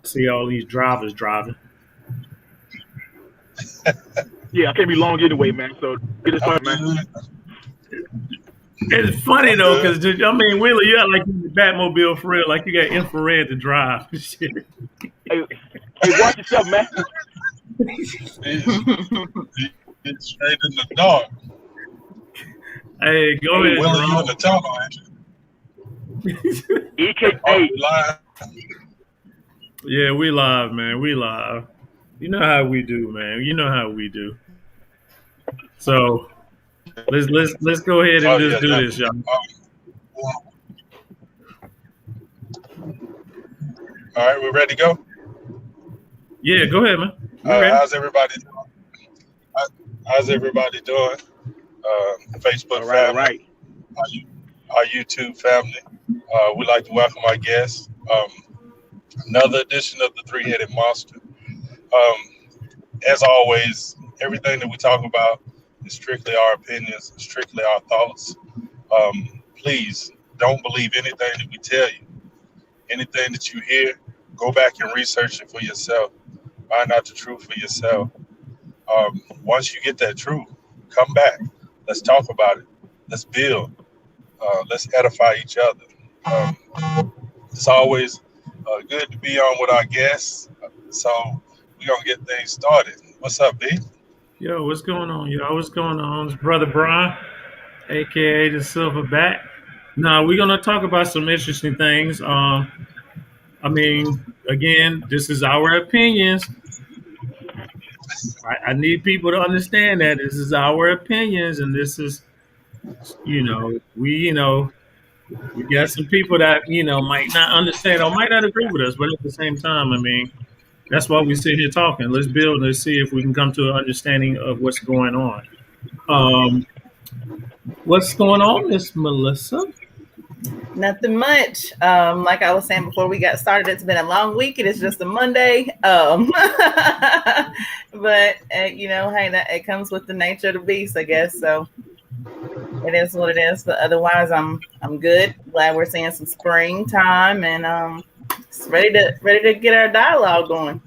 see all these drivers driving. Yeah, I can't be long anyway, man. So get it I'm started, man. good. It's funny I'm though, good. because I mean, Wheeler, you got like the Batmobile for real, like you got infrared to drive. Shit. Hey, hey, watch yourself, man. It's, it's straight in the dark. Hey, go Hey, ahead, Will, you in the Jerome. tunnel, ain't you? EK, Are hey, we live? Yeah, we live, man. We live. You know how we do, man. You know how we do. So let's go ahead and Oh, just yeah, do this, definitely. y'all. Well, all right, we ready to go? Yeah, go ahead, man. All We right, ready? how's everybody doing? How's everybody doing? Facebook all right, all family, right. our, our YouTube family. We'd like to welcome our guests. Another edition of the Three Headed Monster. As always, everything that we talk about is strictly our opinions, strictly our thoughts. Please don't believe anything that we tell you. Anything that you hear, go back and research it for yourself. Find out the truth for yourself. Once you get that truth, come back. Let's talk about it. Let's build. Let's edify each other. It's always good to be on with our guests. So we're going to get things started. What's up, B? Yo, what's going on, yo? What's going on? It's Brother Brian, aka the Silverback. Now we're gonna talk about some interesting things. I mean, again, this is our opinions. I need people to understand that this is our opinions, and this is, we got some people that might not understand or might not agree with us, but at the same time, I mean, that's why we sit here talking. Let's build and see if we can come to an understanding of what's going on. Um, what's going on, Miss Melissa? Nothing much. Like I was saying before we got started, it's been a long week. It is just a Monday. But hey, that it comes with the nature of the beast, I guess. So it is what it is. But otherwise, I'm good. Glad we're seeing some springtime and ready to get our dialogue going.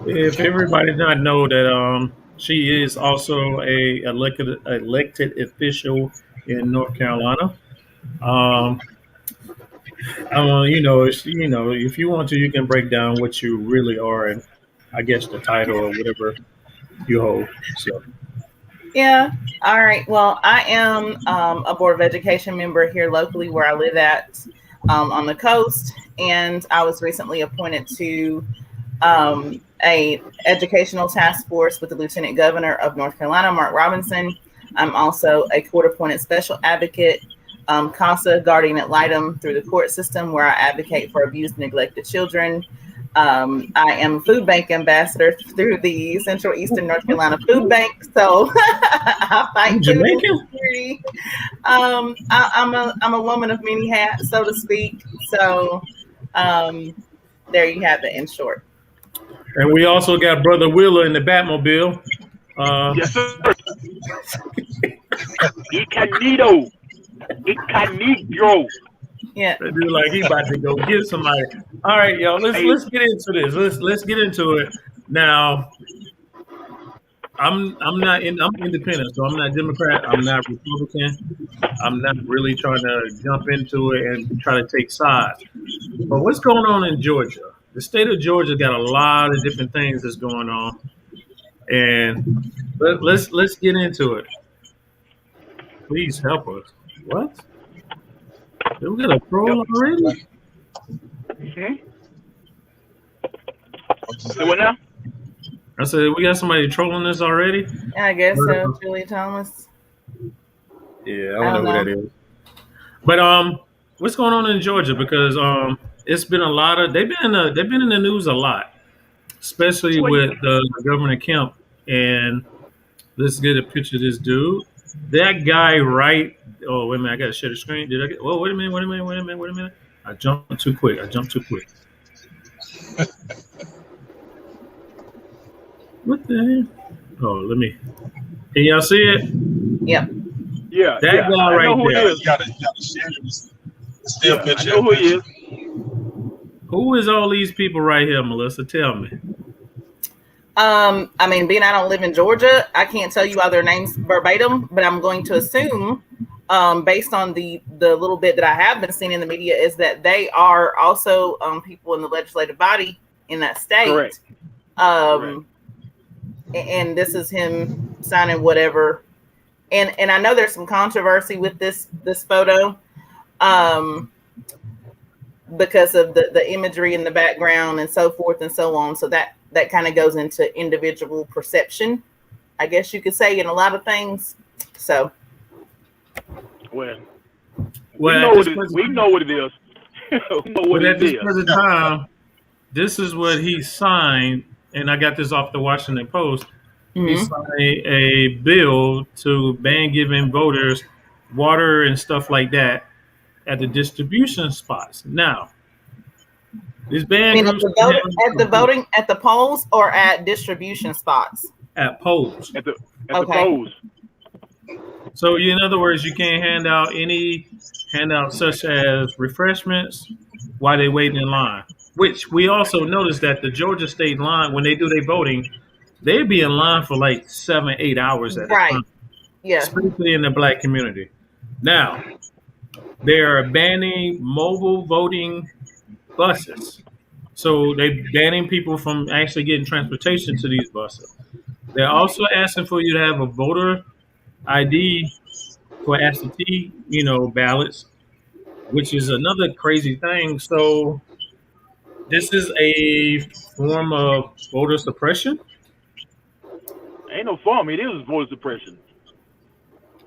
If everybody did not know that she is also a elected official in North Carolina. Um, if you want to, you can break down what you really are and I guess the title or whatever you hold. So Yeah. All right. Well, I am a Board of Education member here locally where I live at on the coast, and I was recently appointed to a educational task force with the Lieutenant Governor of North Carolina, Mark Robinson. I'm also a court-appointed special advocate, CASA guardian ad litem through the court system, where I advocate for abused and neglected children. I am a food bank ambassador through the Central Eastern North Carolina Food Bank, so I fight food Jamaican. insecurity. I'm a woman of many hats, so to speak. So there you have it in short. And we also got Brother Wheeler in the Batmobile. Yes, sir. Icanito. Icanigro. Yeah. They do like he about to go get somebody. All right, y'all. Let's Hey, let's get into this. Let's get into it now. I'm independent, so I'm not Democrat. I'm not Republican. I'm not really trying to jump into it and try to take sides. But what's going on in Georgia? The state of Georgia got a lot of different things that's going on, and let's get into it. Please help us. What? Did we get a yep. troll already? Mm-hmm. What'd you So say? what now? I said we got somebody trolling us already. I guess so. Julie Thomas. Yeah, I I don't know don't who know. that is. But what's going on in Georgia? Because it's been a lot of they've been in the news a lot, especially Well, with Governor Kemp. And let's get a picture of this dude. That guy, right? Oh wait a minute, I got to share the screen. Did I get? Whoa, wait a minute, wait a minute, wait a minute, wait a minute. I jumped too quick. What the hell? Oh, let me. Can y'all see it? Yep. yeah, That yeah. guy I right know who it there. is. You gotta share it. It's still Yeah, I picture know in who he picture. is. Who is all these people right here, Melissa? Tell me. I mean, being I don't live in Georgia, I can't tell you all their names verbatim, but I'm going to assume, based on the little bit that I have been seeing in the media, is that they are also people in the legislative body in that state. Correct. And this is him signing whatever. And I know there's some controversy with this photo, because of the imagery in the background and so forth and so on. So that kind of goes into individual perception, I guess you could say, in a lot of things. So, well, we know what it is. We know what it is. But at this present time, this is what he signed, and I got this off the Washington Post. Mm-hmm. He signed a bill to ban giving voters water and stuff like that at the distribution spots. Now, this ban at the polls or at distribution spots? At polls. At the polls. So, in other words, you can't hand out any handouts such as refreshments while they waiting in line. Which we also noticed that the Georgia state line, when they do their voting, they'd be in line for like 7-8 hours at a time. Yeah. Especially in the Black community. Now, they are banning mobile voting buses. So they're banning people from actually getting transportation to these buses. They're also asking for you to have a voter ID for absentee, ballots, which is another crazy thing. So this is a form of voter suppression? Ain't no form. It is voter suppression.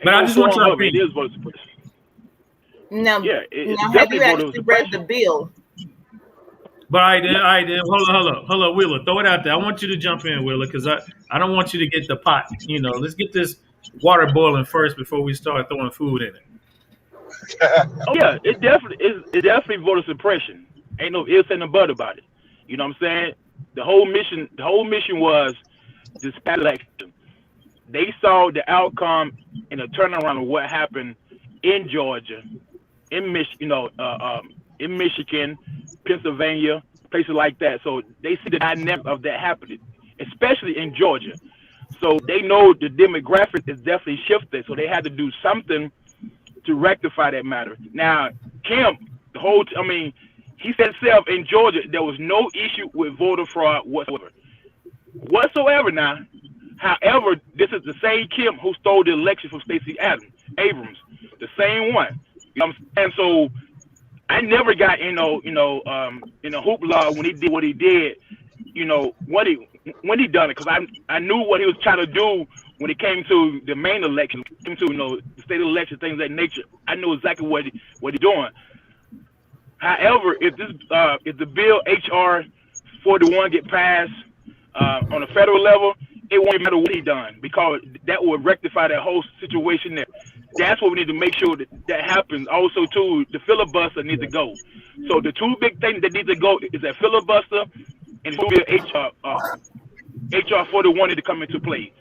But I just want your opinion. It is voter suppression. Now, yeah, have you actually read the bill? But I did. Hold on, Wheeler. Throw it out there. I want you to jump in, Wheeler, because I don't want you to get the pot. Let's get this water boiling first before we start throwing food in it. Oh yeah, it definitely voter suppression. Ain't no ifs and no buts about it. You know what I'm saying? The whole mission was this past election. They saw the outcome and the turnaround of what happened in Georgia, in Michigan, Pennsylvania, places like that. So they see the dynamic of that happening, especially in Georgia. So they know the demographic is definitely shifted. So they had to do something to rectify that matter. Now, Kemp, he said himself in Georgia, there was no issue with voter fraud whatsoever now. However, this is the same Kemp who stole the election from Stacey Abrams, the same one. You know what I'm saying? So I never got hoopla when he did what he did. When he done it, because I knew what he was trying to do when it came to the main election, came to the state election, things of that nature. I knew exactly what he's doing. However, if the bill HR 41 get passed on a federal level, it won't matter what he done, because that will rectify that whole situation there. That's what we need to make sure that happens. Also, too, the filibuster needs to go. So the two big things that need to go is that filibuster and HR 41 need to come into play.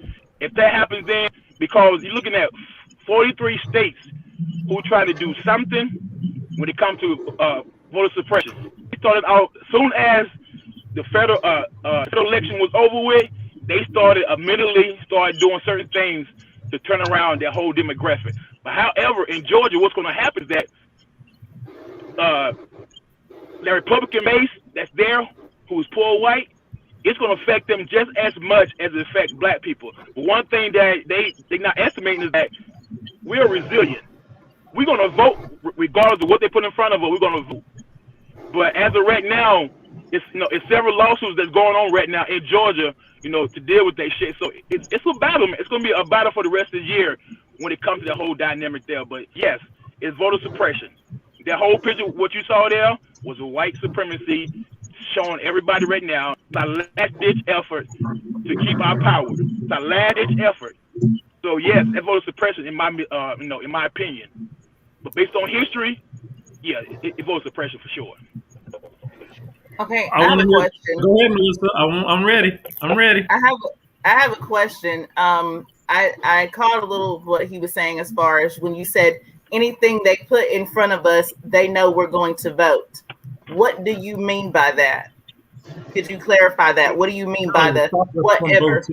If that happens, then, because you're looking at 43 states who try to do something when it comes to voter suppression. It started out soon as the federal election was over with. They started doing certain things to turn around their whole demographic. But however, in Georgia, what's going to happen is that the Republican base that's there, who's poor white, it's going to affect them just as much as it affects Black people. But one thing that they're not estimating is that we're resilient. We're going to vote regardless of what they put in front of us. We're going to vote. But as of right now, it's several lawsuits that's going on right now in Georgia, to deal with that shit. So it's a battle, man. It's going to be a battle for the rest of the year when it comes to the whole dynamic there. But yes, it's voter suppression. That whole picture, what you saw there, was a white supremacy showing everybody right now. It's our last-ditch effort to keep our power. It's our last-ditch effort. So yes, that's voter suppression in my opinion. But based on history, yeah, it's voter suppression for sure. Okay, I have a question. Go ahead, Melissa. I'm ready. I have a question. I caught a little of what he was saying as far as when you said anything they put in front of us, they know we're going to vote. What do you mean by that? Could you clarify that? What do you mean by the whatever?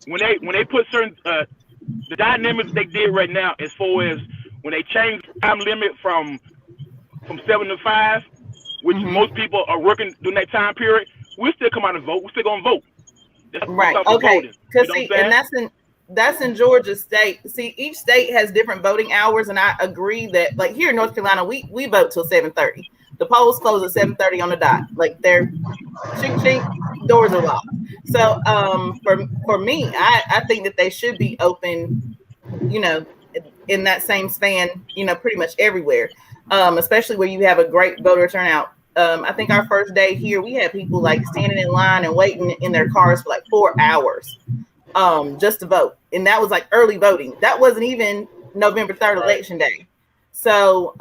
When they put certain the dynamics they did right now, as far as when they changed time limit from 7 to 5, which most people are working during that time period, we'll still come out and vote. We're still gonna vote. Right. Okay. Because see, and that's in Georgia state. See, each state has different voting hours, and I agree that, like here in North Carolina, we vote till 7:30. The polls close at 7:30 on the dot. Like they're chink chink, doors are locked. So for me, I think that they should be open, you know, in that same span, you know, pretty much everywhere. Especially where you have a great voter turnout. I think our first day here, we had people like standing in line and waiting in their cars for like 4 hours just to vote. And that was like early voting. That wasn't even November 3rd election day. So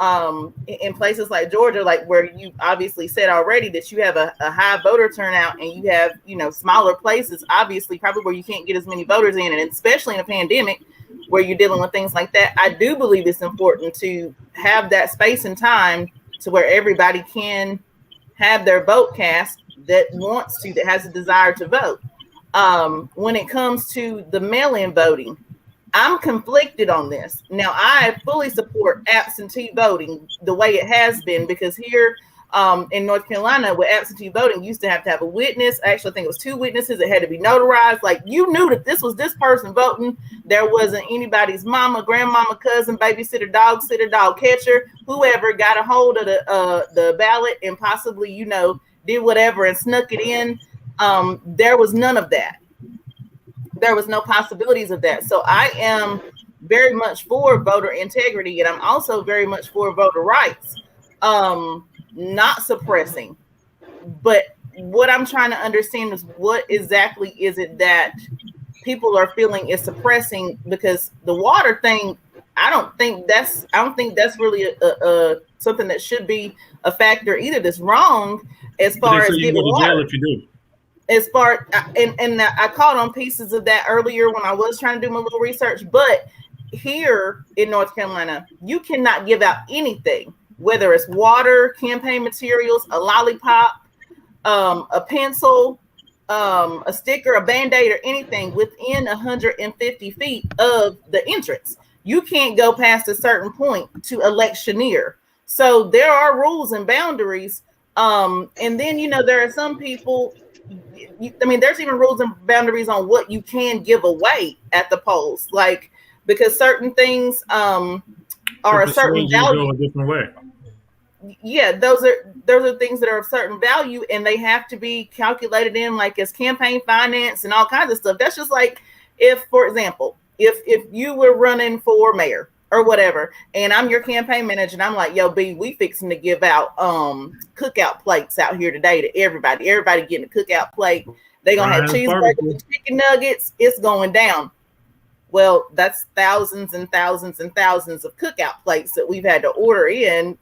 in places like Georgia, like where you obviously said already that you have a high voter turnout and you have, you know, smaller places, obviously probably where you can't get as many voters in, and especially in a pandemic where you're dealing with things like that, I do believe it's important to have that space and time to where everybody can have their vote cast that wants to, that has a desire to vote. When it comes to the mail-in voting, I'm conflicted on this. Now, I fully support absentee voting the way it has been, because here in North Carolina with absentee voting, you used to have a witness. Actually, I think it was 2 witnesses. It had to be notarized. Like, you knew that this was this person voting. There wasn't anybody's mama, grandmama, cousin, babysitter, dog sitter, dog catcher, whoever got a hold of the ballot and possibly, you know, did whatever and snuck it in. There was none of that. There was no possibilities of that. So I am very much for voter integrity, and I'm also very much for voter rights. Not suppressing, but what I'm trying to understand is what exactly is it that people are feeling is suppressing? Because the water thing, I don't think that's really a something that should be a factor either. That's wrong as far as you go to jail if you do. As far and I caught on pieces of that earlier when I was trying to do my little research, but here in North Carolina, you cannot give out anything, whether it's water, campaign materials, a lollipop, a pencil, a sticker, a Band-Aid, or anything within 150 feet of the entrance. You can't go past a certain point to electioneer. So there are rules and boundaries. And then, you know, there are some people, I mean, there's even rules and boundaries on what you can give away at the polls, like, because certain things are a certain value. A different way. Yeah, those are things that are of certain value, and they have to be calculated in, like, as campaign finance and all kinds of stuff. That's just like if, for example, if you were running for mayor or whatever, and I'm your campaign manager, and I'm like, yo, B, we fixing to give out cookout plates out here today to everybody. Everybody getting a cookout plate. They gonna have cheeseburgers and chicken nuggets. It's going down. Well, that's thousands and thousands and thousands of cookout plates that we've had to order in.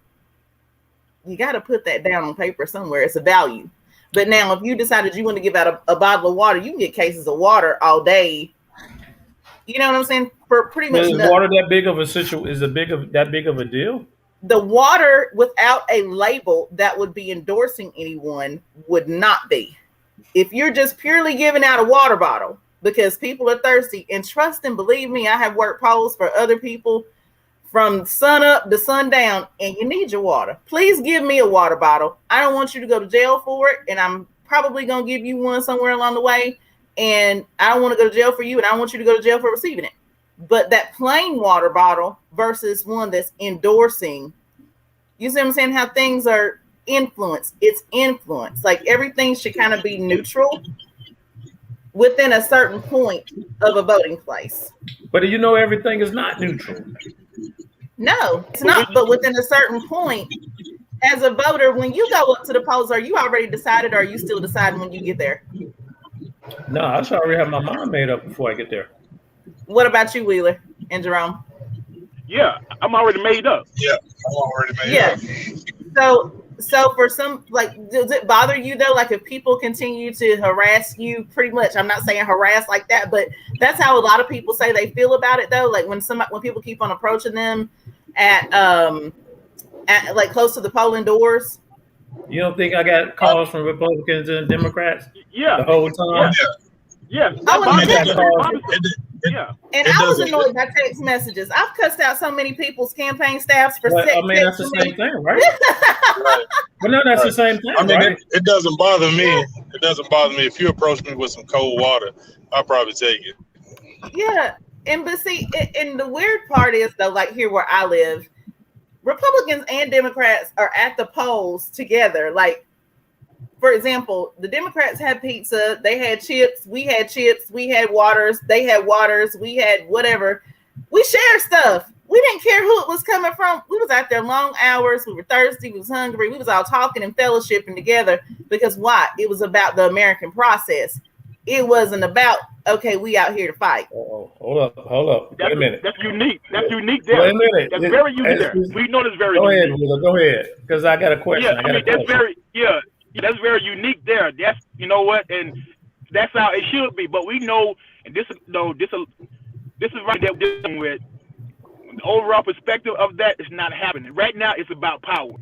You got to put that down on paper somewhere. It's a value. But now, if you decided you want to give out a bottle of water, you can get cases of water all day. You know what I'm saying? For pretty much. Is water that big of a situation? Is that big of a deal? The water without a label that would be endorsing anyone would not be. If you're just purely giving out a water bottle because people are thirsty, and trust and believe me, I have worked polls for other people from sun up to sundown, and you need your water. Please give me a water bottle. I don't want you to go to jail for it, and I'm probably going to give you one somewhere along the way, and I don't want to go to jail for you, and I don't want you to go to jail for receiving it. But that plain water bottle versus one that's endorsing, you see what I'm saying? How things are influenced. It's influence. Like, everything should kind of be neutral within a certain point of a voting place. But you know, everything is not neutral. No, it's not. But within a certain point, as a voter, when you go up to the polls, are you already decided, or are you still deciding when you get there? No, I should already have my mind made up before I get there. What about you, Wheeler and Jerome? Yeah, I'm already made up. Yeah, I'm already made up. So for some, like, does it bother you though? Like, if people continue to harass you, pretty much, I'm not saying harass like that, but that's how a lot of people say they feel about it though. Like when people keep on approaching them at like close to the polling doors. You don't think I got calls from Republicans and Democrats Yeah. the whole time? Yeah. I was Yeah. And I was annoyed by text messages. I've cussed out so many people's campaign staffs for But, I mean, that's the same thing, right? Right. But no, that's the same thing, I mean, right? it doesn't bother me. It doesn't bother me. If you approach me with some cold water, I'll probably take it. Yeah. And but see, and the weird part is though, like here where I live, Republicans and Democrats are at the polls together. Like, for example, the Democrats had pizza, they had chips, we had waters, they had waters, we had whatever. We shared stuff. We didn't care who it was coming from. We was out there long hours. We were thirsty. We was hungry. We was all talking and fellowshipping together because why? It was about the American process. It wasn't about, okay, we out here to fight. Hold up. Wait a minute. That's unique. That's unique there. Wait a minute. That's very unique there. We know that's very unique. Go ahead, because I got a question. Yeah, that's very unique there. That's, you know what, and that's how it should be. But we know, and this is right there we're dealing with. The overall perspective of that is not happening. Right now, it's about power.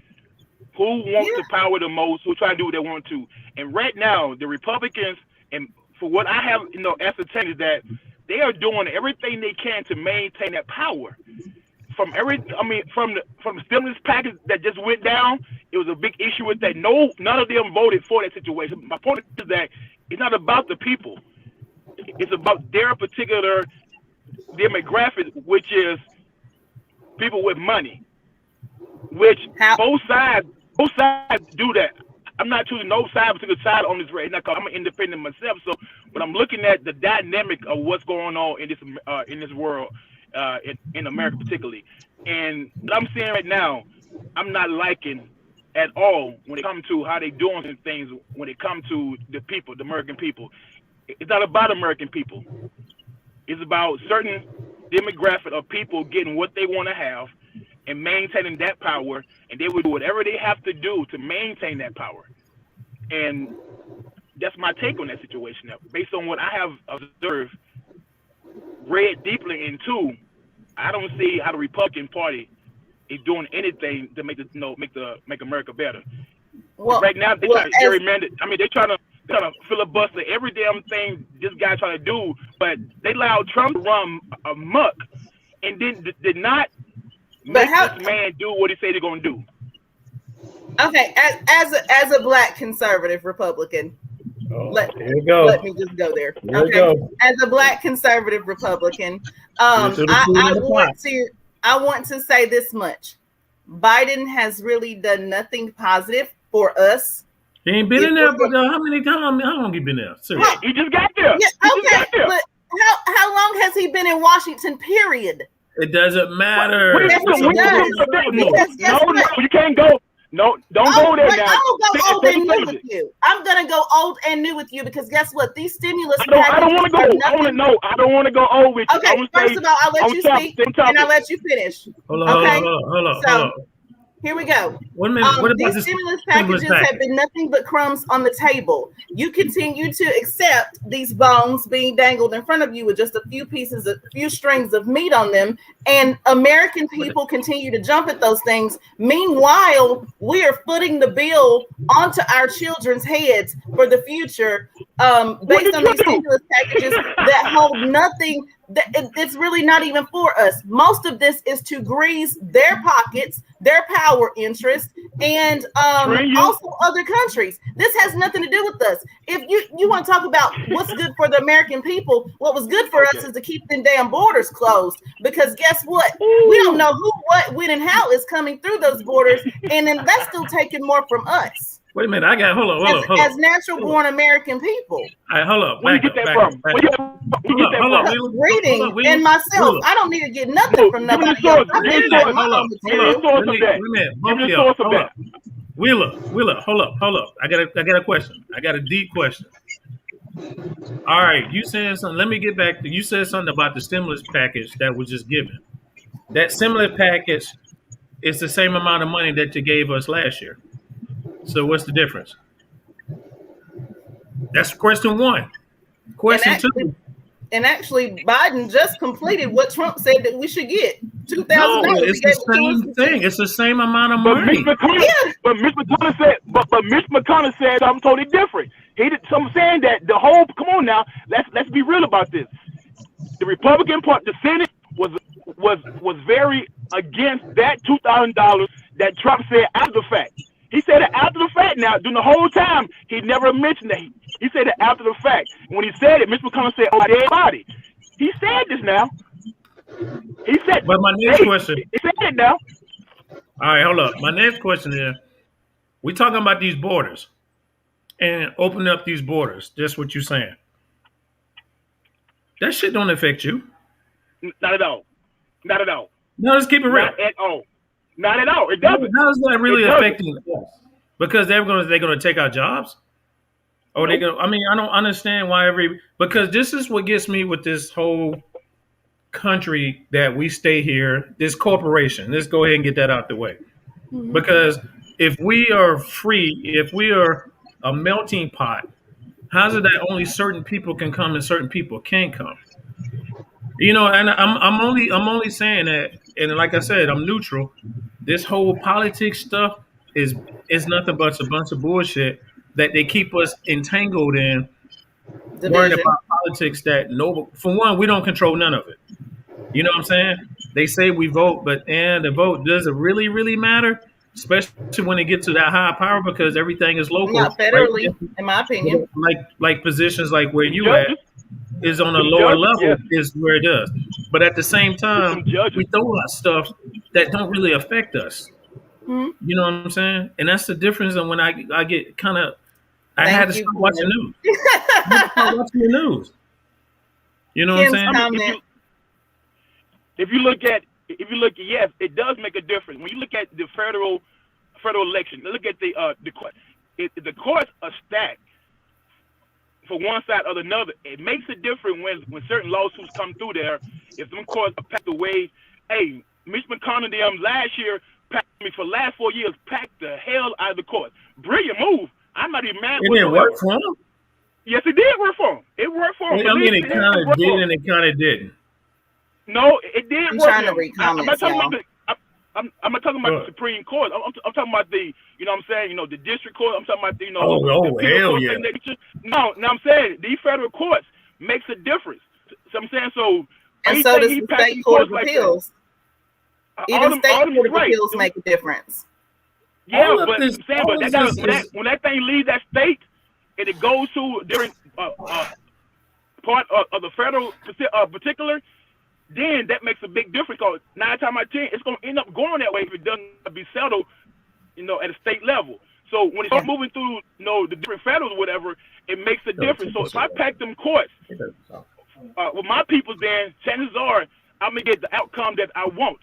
Who wants the power the most? Who try to do what they want to? And right now, the Republicans, and for what I have, ascertained is that they are doing everything they can to maintain that power. From the stimulus package that just went down, it was a big issue with that. None of them voted for that situation. My point is that it's not about the people. It's about their particular demographic, which is people with money. Which both sides do that. I'm not choosing no particular side on this race. I'm an independent myself, but I'm looking at the dynamic of what's going on in this world. In America particularly, and what I'm seeing right now, I'm not liking at all when it comes to how they doing some things. When it comes to the people, the American people, it's not about American people. It's about certain demographic of people getting what they want to have and maintaining that power, and they will do whatever they have to do to maintain that power. And that's my take on that situation. Now, based on what I have observed, read deeply into, I don't see how the Republican Party is doing anything to make America better. Well, right now they're trying to gerrymander. I mean, they're trying to filibuster every damn thing this guy trying to do, but they allowed Trump to run amok and then did not make this man do what he said he's going to do. Okay, as a black conservative Republican. Let me just go there. As a black conservative Republican, I want to say this much. Biden has really done nothing positive for us. He ain't been in there, but how long he been there? Seriously. He just got there. Yeah, okay, but how long has he been in Washington, period? It doesn't matter. No, you can't go. No, don't go there now. I'm gonna go old and new with you. I'm gonna go old and new with you because guess what? These stimulus packages. I don't want to go. I don't want to go old with you. Okay, first of all, I'll let you speak and I'll let you finish. Hold on. Here we go. 1 minute. What about these stimulus packages have been nothing but crumbs on the table. You continue to accept these bones being dangled in front of you with just a few strings of meat on them, and American people continue to jump at those things. Meanwhile, we are footing the bill onto our children's heads for the future, based on these stimulus packages that hold nothing. It's really not even for us. Most of this is to grease their pockets, their power interests, and also other countries. This has nothing to do with us. If you want to talk about what's good for the American people, what was good for us is to keep them damn borders closed. Because guess what? We don't know who, what, when, and how is coming through those borders, and then that's still taking more from us. Wait a minute, hold up. As natural-born American people. All right, hold up. Where you get that from? Reading and myself. I don't need to get nothing from nobody else. Wheeler, hold up. I got a question. I got a deep question. All right, you said something. Let me get back to you. Said something about the stimulus package that was just given. That stimulus package is the same amount of money that you gave us last year. So what's the difference? That's question one. Question two. And actually, Biden just completed what Trump said that we should get. $2,000. No, it's the same thing. It's the same amount of But money. Mitch McConnell said something totally different. I'm saying that the whole. Come on now, let's be real about this. The Republican part, the Senate was very against that $2,000 that Trump said after the fact. He said it after the fact. Now, during the whole time, he never mentioned that. He said it after the fact. When he said it, Mitch McConnell said, "Oh, dead body." He said this now. He said. But my next question. He said it now. All right, hold up. My next question is: we talking about these borders and opening up these borders. Just what you're saying. That shit don't affect you. Not at all. Not at all. No, let's keep it real. Not at all. Not at all. It doesn't. How is that really affecting us? Because they're gonna take our jobs? Or they gonna? I mean, I don't understand why because this is what gets me with this whole country that we stay here. This corporation. Let's go ahead and get that out the way. Mm-hmm. Because if we are free, if we are a melting pot, how's it that only certain people can come and certain people can't come? You know, and I'm only saying that, and like I said, I'm neutral. This whole politics stuff is nothing but a bunch of bullshit that they keep us entangled in, worrying about politics that for one, we don't control none of it. You know what I'm saying? They say we vote, but the vote, does it really, really matter? Especially when it gets to that high power, because everything is local. Not federally, right? In my opinion. Like positions like where you at is on a lower level, is where it does. But at the same time, we throw out stuff that don't really affect us. Mm-hmm. You know what I'm saying? And that's the difference. And when I get kind of, I had to start watching news. Watching the news. You know what I'm saying? If you look at, yes, it does make a difference. When you look at the federal election, look at the court. The courts are stacked for one side or another. It makes a difference when certain lawsuits come through there. If them courts are packed away, hey, Mitch McConnell last year for the last 4 years packed the hell out of the court. Brilliant move. I'm not even mad. It didn't work for him. Yes, it did work for him. It worked for him. I mean, it kind of did and it kind of didn't. No, it did work. I'm not talking about the Supreme Court. I'm talking about the, you know what I'm saying, the district court. I'm talking about the, the hell yeah. No, I'm saying these federal courts makes a difference. So I'm saying and so does the state court of appeals. Even state court of appeals make a difference. Yeah, but I'm saying, when that thing leaves that state and it goes to a different part of the federal particular, then that makes a big difference. Because 9 times out of 10, it's going to end up going that way if it doesn't be settled, at a state level. So when it starts moving through, the different federals or whatever, it makes a difference. So if I pack them courts with my people, then chances are I'm gonna get the outcome that I want.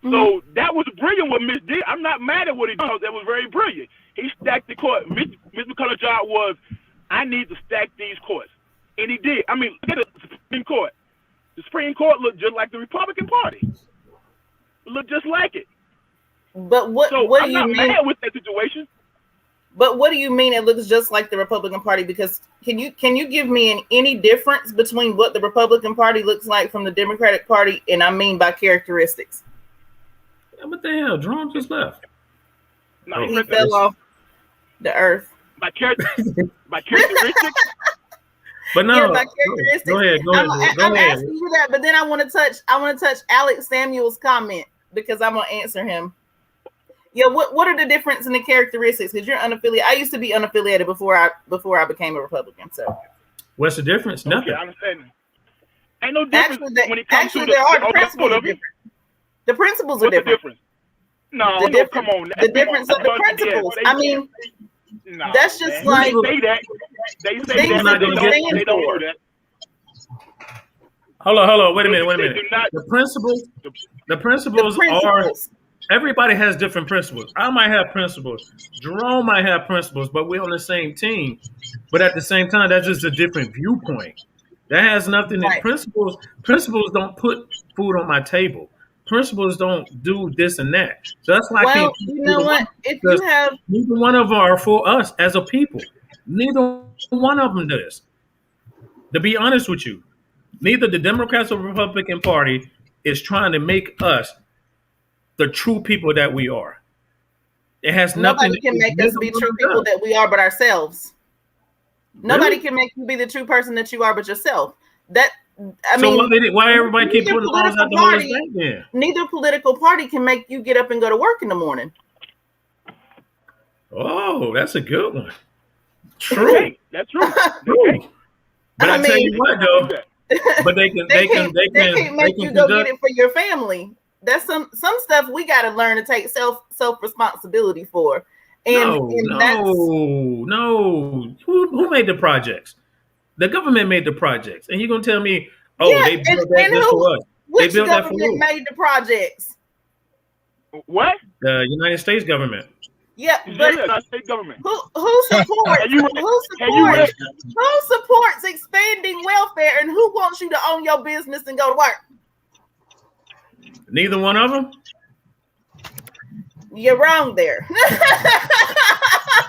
Mm-hmm. So that was brilliant what Mitch did. I'm not mad at what he did. That was very brilliant. He stacked the court. Mitch McConnell's job was, I need to stack these courts, and he did. I mean, look at the Supreme Court. The Supreme Court looked just like the Republican Party. It looked just like it. But what do I'm you not mean? mad with that situation. But what do you mean it looks just like the Republican Party? Because can you give me any difference between what the Republican Party looks like from the Democratic Party, and I mean by characteristics? Yeah, what the hell? Jerome just left. No, he fell off the earth. By characteristics. But no, by characteristics. Go ahead. I'm asking you that, but then I want to touch Alex Samuel's comment because I'm gonna answer him. Yeah, what are the difference in the characteristics? Because you're unaffiliated. I used to be unaffiliated before I became a Republican. So what's the difference? Nothing. I understand. Ain't no difference when it comes to there are the principles are different. The principles are different. What's the difference? No, come on. The difference of the principles. I mean, that's just like they say that. They say that. They don't do that. Hold on. Wait a minute. The principles are. Everybody has different principles. I might have principles. Jerome might have principles, but we're on the same team. But at the same time, that's just a different viewpoint. That has nothing in principles. Principles don't put food on my table. Principles don't do this and that. So that's why I can't. You know what? If you have neither one of them are for us as a people. Neither one of them does. To be honest with you, neither the Democrats or Republican Party is trying to make us the true people that we are. It has nothing. Nobody can make us be true people that we are but ourselves. Nobody can make you be the true person that you are but yourself. Why everybody keep putting laws out to hold us back then? Neither political party can make you get up and go to work in the morning. Oh, that's a good one. True. That's true. True. But I tell you what, though. But they can't make you go get it for your family. That's some stuff we got to learn to take self responsibility for. And no. Who made the projects? The government made the projects, and you're gonna tell me, they built that for us. Which government made the projects? What? The United States government. Yeah, but United States government. Who supports expanding welfare, and who wants you to own your business and go to work? Neither one of them. You're wrong there.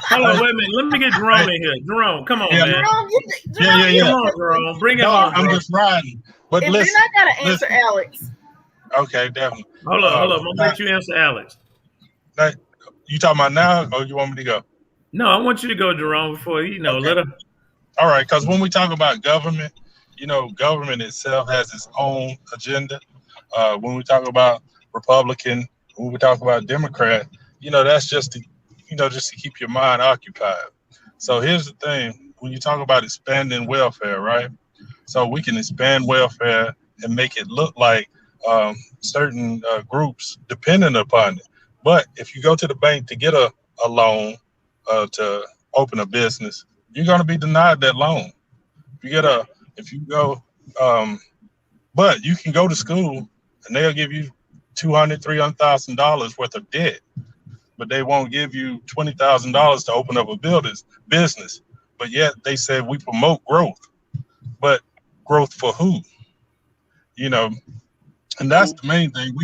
Hold on, wait a minute. Let me get Jerome in here. Jerome, come on, man. Yeah. Come on, Jerome. Bring it on. I'm just riding. But and listen, then I gotta answer Alex. Okay, definitely. Hold on. I'm gonna let you answer Alex. You talking about now, or you want me to go? No, I want you to go, Jerome, before let her. All right, because when we talk about government, government itself has its own agenda. When we talk about Republican, when we talk about Democrat, that's just to keep your mind occupied. So here's the thing: when you talk about expanding welfare, right? So we can expand welfare and make it look like certain groups dependent upon it. But if you go to the bank to get a loan to open a business, you're going to be denied that loan. But you can go to school and they'll give you $200,000-$300,000 worth of debt, but they won't give you $20,000 to open up a business. But yet they said we promote growth, but growth for who? And that's the main thing.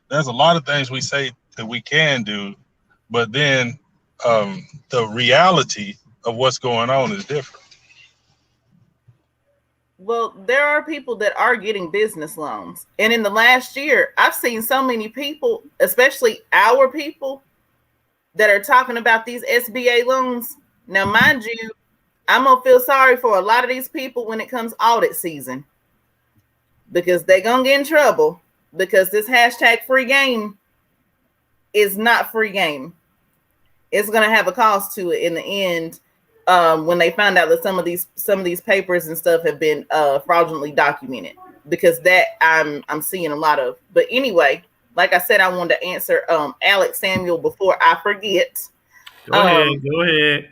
There's a lot of things we say that we can do, but then the reality of what's going on is different. Well, there are people that are getting business loans. And in the last year, I've seen so many people, especially our people, that are talking about these SBA loans. Now, mind you, I'm going to feel sorry for a lot of these people when it comes audit season, because they're going to get in trouble, because this hashtag free game is not free game. It's going to have a cost to it in the end. When they find out that some of these papers and stuff have been fraudulently documented, because that I'm seeing a lot of. But anyway, like I said, I wanted to answer Alex Samuel before I forget. Go ahead.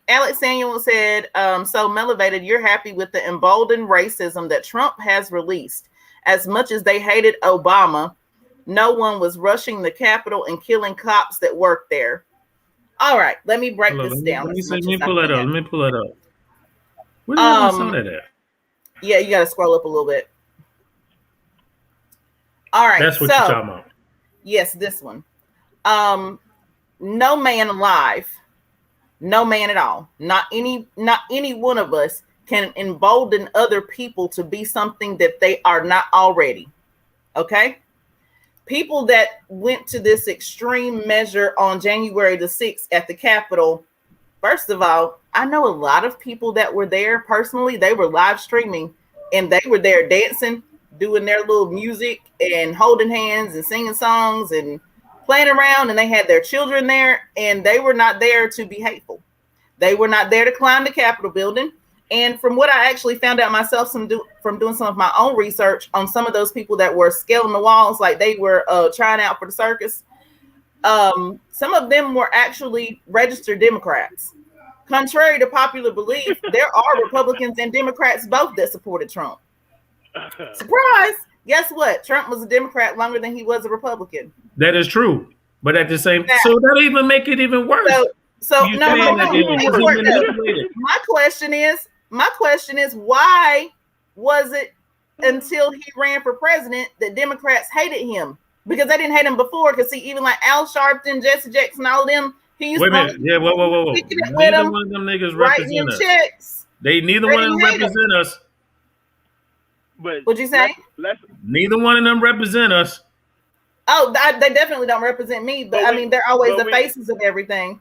Alex Samuel said, so Melevated, you're happy with the emboldened racism that Trump has released. As much as they hated Obama, no one was rushing the Capitol and killing cops that worked there. All right, let me break this down. Let me pull it up. Where did I saw that at? Yeah, you got to scroll up a little bit. All right. That's what you're talking about. Yes, this one. No man alive, no man at all, not any one of us can embolden other people to be something that they are not already. Okay? People that went to this extreme measure on January the 6th at the Capitol, first of all, I know a lot of people that were there personally. They were live streaming and they were there dancing, doing their little music and holding hands and singing songs and playing around, and they had their children there, and they were not there to be hateful. They were not there to climb the Capitol building. And from what I actually found out myself from doing some of my own research on some of those people that were scaling the walls like they were trying out for the circus, some of them were actually registered Democrats. Contrary to popular belief, there are Republicans and Democrats both that supported Trump. Surprise! Guess what? Trump was a Democrat longer than he was a Republican. That is true. But at the same time, so that even make it even worse. My question is, why was it until he ran for president that Democrats hated him? Because they didn't hate him before. Because even like Al Sharpton, Jesse Jackson, all of them, he used to. Yeah, whoa. Neither one of them niggas represent us. Checks. Neither one of them represent us. But What'd you say? Let's Neither one of them represent us. Oh, they definitely don't represent me, but I mean, they're always the faces of everything.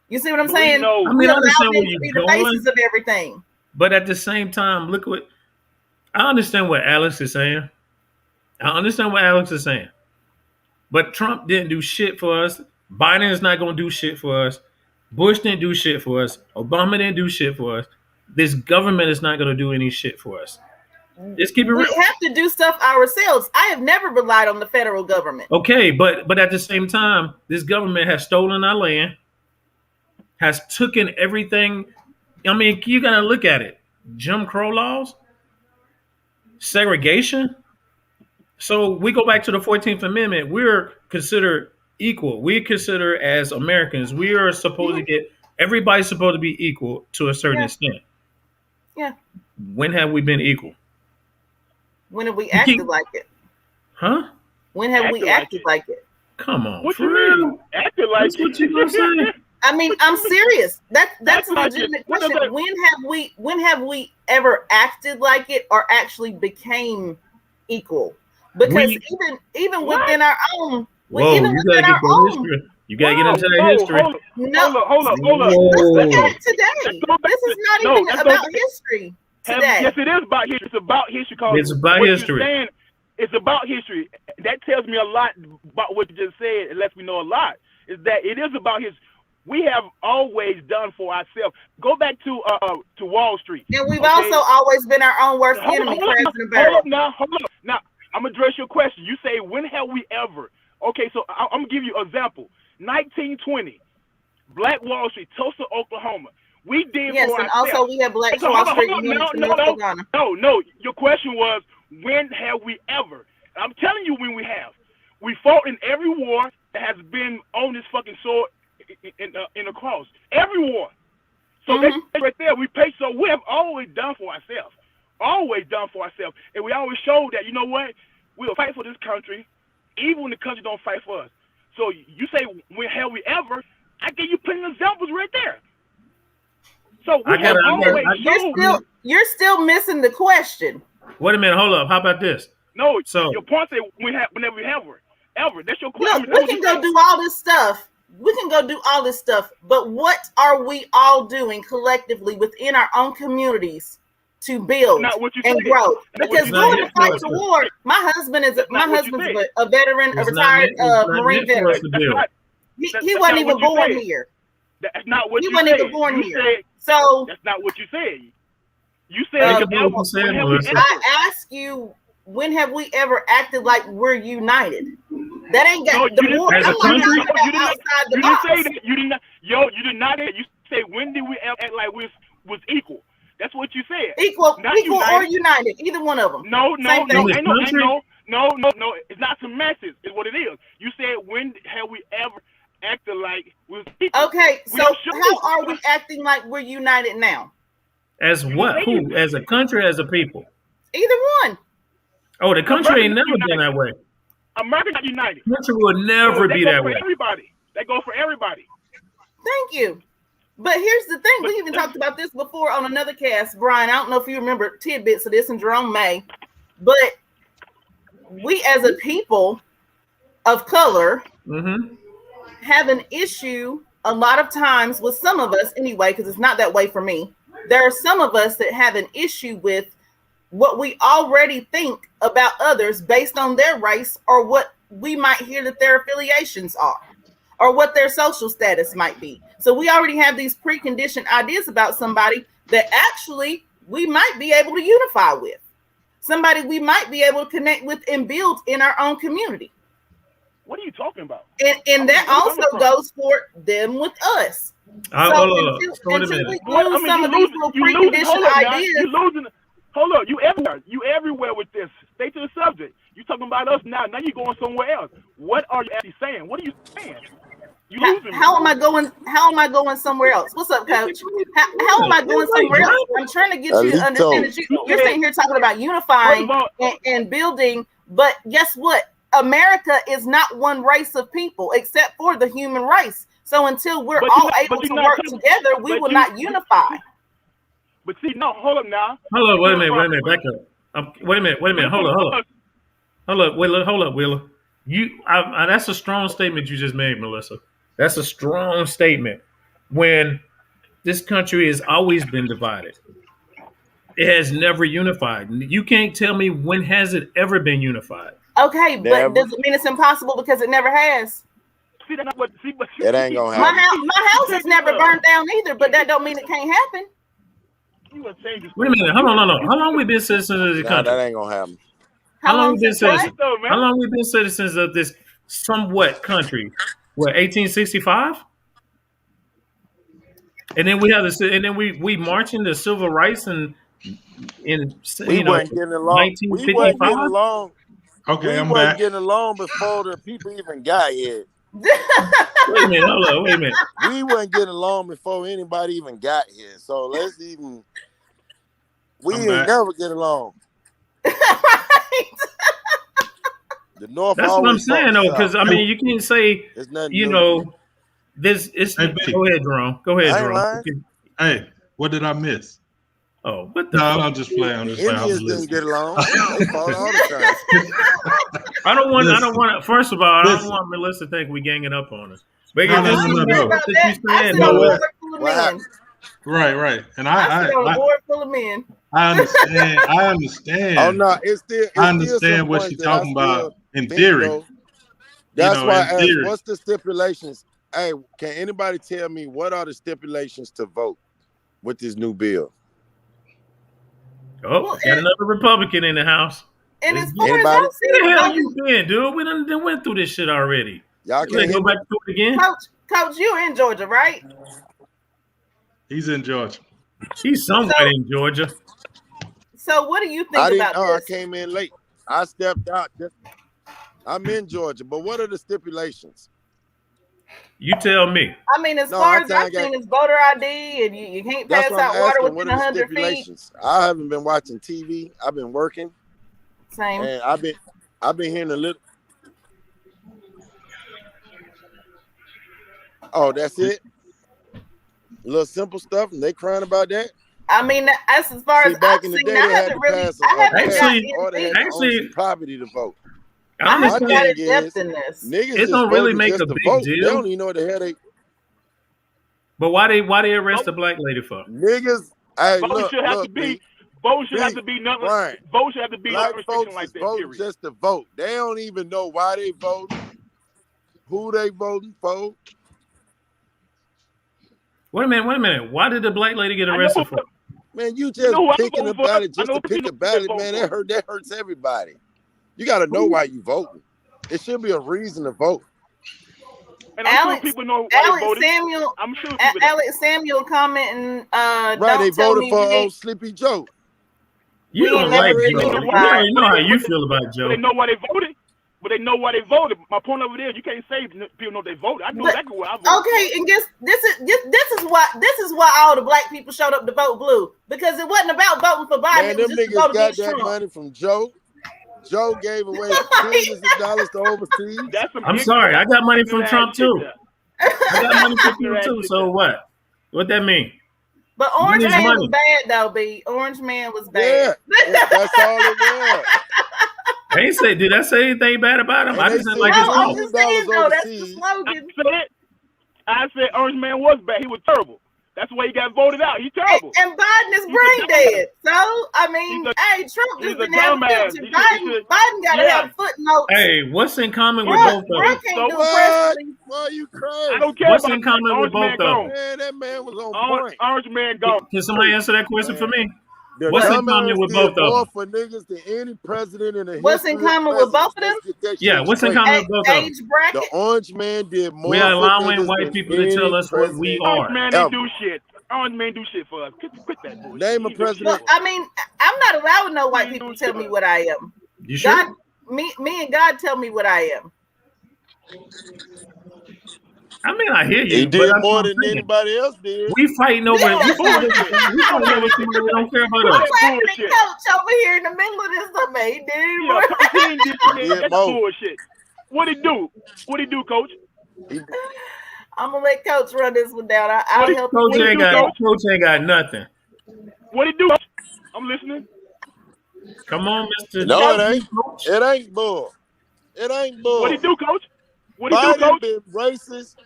You see what I'm saying? I mean, We I allow understand them where to be you're the going, faces of everything. but at the same time, look what I understand what Alex is saying. But Trump didn't do shit for us. Biden is not going to do shit for us. Bush didn't do shit for us. Obama didn't do shit for us. This government is not going to do any shit for us. Just keep it We real. have to do stuff ourselves. I have never relied on the federal government. Okay, but at the same time, this government has stolen our land, has taken everything. I mean, you got to look at it. Jim Crow laws, segregation. So we go back to the 14th Amendment. We're considered equal. We consider as Americans, we are supposed to get everybody's supposed to be equal to a certain extent. Yeah. When have we been equal? When have we acted like it? Huh? When have we acted like it? Come on. What for you real? mean? Acting like That's what you gonna say? I mean, I'm serious. That's a Act like legitimate it. What question. does that- When have we ever acted like it or actually became equal? Because even What? within our own, Whoa, even you within gotta our get the own, history. You gotta get into that history. Hold up. let's look at it today. Let's go back This is to- not no, even let's go about back- history today. Yes, it is about history. It's about history. It's about what history. You're saying, it's about history. That tells me a lot about what you just said. It lets me know a lot. Is that it is about history. We have always done for ourselves. Go back to Wall Street. And we've also always been our own worst enemy, President Barrow. Hold up now. I'm gonna address your question. You say, when have we ever? Okay, so I'm gonna give you an example. 1920, Black Wall Street, Tulsa, Oklahoma. We did Yes, for and ourselves. also we have Black So, Wall hold Street on, in no. North Carolina. No. Your question was, when have we ever? And I'm telling you when we have. We fought in every war that has been on this fucking sword in the cross. Every war. So that's right there. We pay. So we have always done for ourselves. Always done for ourselves. And we always showed that, you know what? We'll fight for this country, even when the country don't fight for us. So you say, when have we ever? I give you plenty of examples right there. So we have always showed. You're still missing the question. Wait a minute, hold up. How about this? No, So your point say whenever we have ever. That's your Look, question. we can go do all this stuff. But what are we all doing collectively within our own communities to build and grow? Because going to fight the war, my husband's a veteran, a retired Marine veteran. He wasn't even born here. That's not what he you wasn't said. even born You here. said, So that's not what you said. You said I ask you, when have we ever acted like we're united? That ain't got the war. As a country, outside the you box. didn't say that. You did not. You did not. You say, when did we ever act like we was equal? That's what you said. Equal or united, either one of them. No. Same thing. No. It's not semantics. It's what it is. You said, when have we ever acted like we was equal? Okay, so how are we acting like we're united now? As what? Who? As a country, as a people? Either one. Oh, the country ain't never been that way. America's not united. The country will never be that way. That goes for everybody. Thank you. But here's the thing. We even talked about this before on another cast, Brian. I don't know if you remember tidbits of this, and Jerome may, but we as a people of color have an issue a lot of times with some of us anyway, because it's not that way for me. There are some of us that have an issue with what we already think about others based on their race or what we might hear that their affiliations are or what their social status might be. So we already have these preconditioned ideas about somebody that actually we might be able to unify with, somebody we might be able to connect with and build in our own community. What are you talking about? And that also goes for them with us. Until we lose some of these little preconditioned ideas. Hold on, you everywhere with this. Stay to the subject. You talking about us now. Now you're going somewhere else. What are you actually saying? What are you saying? How am I going somewhere else? What's up, Coach? How am I going somewhere else? I'm trying to get you to understand that you're sitting here talking about unifying and building, but guess what? America is not one race of people except for the human race. So until we're all able to work together, we will not unify. But see, no, hold up now. Hold on, wait a minute, back up. Wait a minute. Hold up. Hold up, Wheeler. That's a strong statement you just made, Melissa. That's a strong statement. When this country has always been divided, it has never unified. You can't tell me when has it ever been unified. Okay, Never. but does it mean it's impossible because it never has? See, that's not what. See, but It ain't gonna My happen. house has never burned down either, but that don't mean it can't happen. You gonna change this? Wait a minute. Hold on. How long we been citizens of the Nah, country? that ain't gonna happen. How long we been since what? citizens? though, man. How long we been citizens of this somewhat country? What, 1865? And then we have this, and then we march into civil rights in We wasn't getting along. We wasn't getting 1955. along. Okay, We I'm wasn't back. getting along before the people even got here. Wait a minute. Hold on. Wait a minute. We wasn't getting along before anybody even got here. So let's even. We I'm ain't back. never get along. The North. That's what I'm always saying fought though, the because South. I mean, you can't say It's nothing you new. know this. It's Hey, go ahead, Jerome. Go ahead, I ain't Jerome. lying. Hey, what did I miss? Oh, what the? No, fuck? I'm just playing. I'm The just playing. I was Indians didn't listening. get along. They fought all the time. I don't want. Listen. First of all, I don't Listen. want Melissa to think we ganging up on her. But No, just no. what you I saying, sit No, on a what? board full of What men. happened? Right. And I sit on a I board full of men. understand. I understand. Oh no, it's still I some understand what points she's that I talking about still in think, theory. though. That's know, why in I asked, theory. what's the stipulations? Hey, can anybody tell me what are the stipulations to vote with this new bill? Oh, Well, got another Republican in the house. And as Anybody? far as Anybody? I see Where the hell it, you been, dude? We done went through this shit already. Y'all You can't gonna hear go me? back to it again? Coach, you're in Georgia, right? He's in Georgia. He's somewhere in Georgia. So what do you think I didn't about know. I this? came in late. I stepped out. I'm in Georgia, but what are the stipulations? You tell me. I mean, as No, far I as I've think I- seen, it's voter ID, and you can't That's pass what I'm out water asking. within What are the 100 feet. stipulations? I haven't been watching TV. I've been working, Same. and I've been hearing a little. Oh, that's it. A little simple stuff, and they crying about that. I mean, that's as far See, as back I've in the seen. day, I they had haven't to really, pass I haven't Actually- got or they had to own Actually- some property to vote. I Honestly, haven't got in thing depth is, in this. Niggas It just don't really voted make just a to big vote. deal. They don't even know what the hell they but why they arrest the black lady for? niggas. Hey, Vote look, should have to look, be. B, Vote should have B, to be nothing. Brian, Vote should have to be no black restriction folks like is that. voting Period. just to vote. They don't even know why they voting, who they voting for. Wait a minute. Why did the black lady get I know arrested who- for? Man, you just know who I picking vote for? about it I just know to the pick people about that it, vote man. for. That hurts everybody. You got to know why you voting. It should be a reason to vote. And I'm Alex- sure people know why they Alex voted. Samuel, I'm sure people know. Alex Samuel commenting. Right? Don't They tell voted me for we ain't- old Sleepy Joe. You We don't ain't like never Joe. really You tried. already know how you feel about But Joe. they know why they voted. But they know why they voted. My point over there, you can't say people know they voted. I know But- exactly what I voted. Okay, and this is why all the black people showed up to vote blue, because it wasn't about voting for Biden. Man, It them was just to niggas vote got against that Trump. money from Joe. Joe gave away billions of dollars to overseas. That's some I'm sorry. I got money from ignorant Trump ass shit too. there. I got money from Trump too. Ignorant So shit what? What that mean? But Orange Money's Man money. was bad though, B. Orange Man was Yeah, bad. that's all it was. I ain't say. Did I say anything bad about him? And I they just didn't said like his no, I'm talk. just saying though, that's the overseas. slogan. I said Orange Man was bad. He was terrible. That's why he got voted out. He's terrible. And Biden is He's a brain dumbass. dead. So I mean, He's hey, Trump he's just a didn't have a dumbass. picture. He should- Biden got to yeah. have footnotes. Hey, what's in common with both of them? Bruh can't So do a press What? release. Why you I crazy? don't care What's about in common that. with Orange both Man of them? gone. Man, that man was on point. Orange Man gone. Can somebody answer that question for me? The What's in dumbass common with did both of more them? for niggas than any president in the What's in history of common with both of presidents. them? Let's get that Yeah, shit what's in straight. common with both of them? Age bracket. The Orange Man did more We for are allowing niggas white than people to tell any us what we president. are. Orange Man Ever. didn't do shit. Orange Man do shit for us. Quit that bullshit. Name a He do shit president. for Well, us. I mean, I'm not allowing no white people to tell me what I am. You sure? God, me and God tell me what I am. I mean, I hear you. He but did that's more what I'm than saying. anybody else did. We fighting over. Yeah. We fighting over somebody that don't care about I'm us. laughing at bullshit. Coach over here in the middle of this. I mean, he did Yeah, more. Coach, he ain't did shit. Yeah, That's Mo. bullshit. What he do? What he do, Coach? I'm gonna let Coach run this one down. I'll What help Coach him. ain't got. Coach ain't got nothing. What he do? Coach? I'm listening. Come on, Mr. No, it ain't. Coach. It ain't bull. It ain't bull. What he do, coach? What he do, Biden coach? been racist.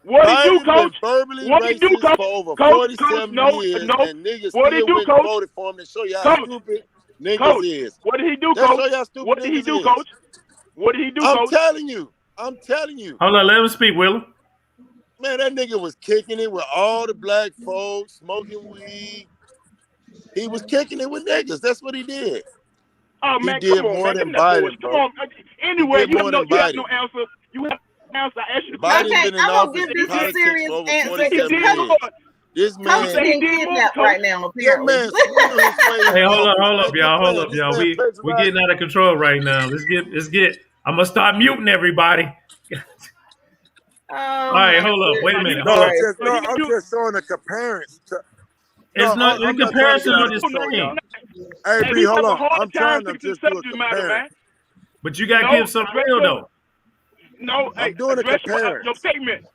What he do, Biden coach? been verbally What he do, racist coach? for over Coach, 47 no, years, no. and niggas What he still do, went coach? and voted for him to show you how Coach. stupid niggas Coach, is. what did he do, That coach? show you how stupid What did he niggas do, is. coach? What did he do, I'm coach? telling you. I'm telling you. Hold on, let him speak, Willa. Man, that nigga was kicking it with all the black folks, smoking weed. He was kicking it with niggas. That's what he did. Oh He man, did come on, more man. than Give me that voice. Biden, Come bro. on. Anyway, did you have more no than Biden. answer. You have no answer. I asked you the Biden question. Okay, been in I'm gonna office give in this a politics serious for over answer 47 He because did years. more. This Coach man, said he being did more, kidnapped coach. right now, that apparently. man swindled his way Hey, into hold office. up, Man, y'all. quit Hold playing. up, This y'all. man We're plagiarized. getting out of control right now. Let's get. I'm gonna start muting everybody. Oh, All right, my hold up. Wait a goodness minute. No, Hold up. gracious. I'm just showing a comparison. It's No, not the I'm not trying to comparison get out are of the control, y'all. same, Hey, Hey, B, we hold have a on. hard I'm time trying to fixing just the do a subject matter, man. comparison. but you gotta No, give something address real your, though. no, hey, I'm doing a address comparison. your statement.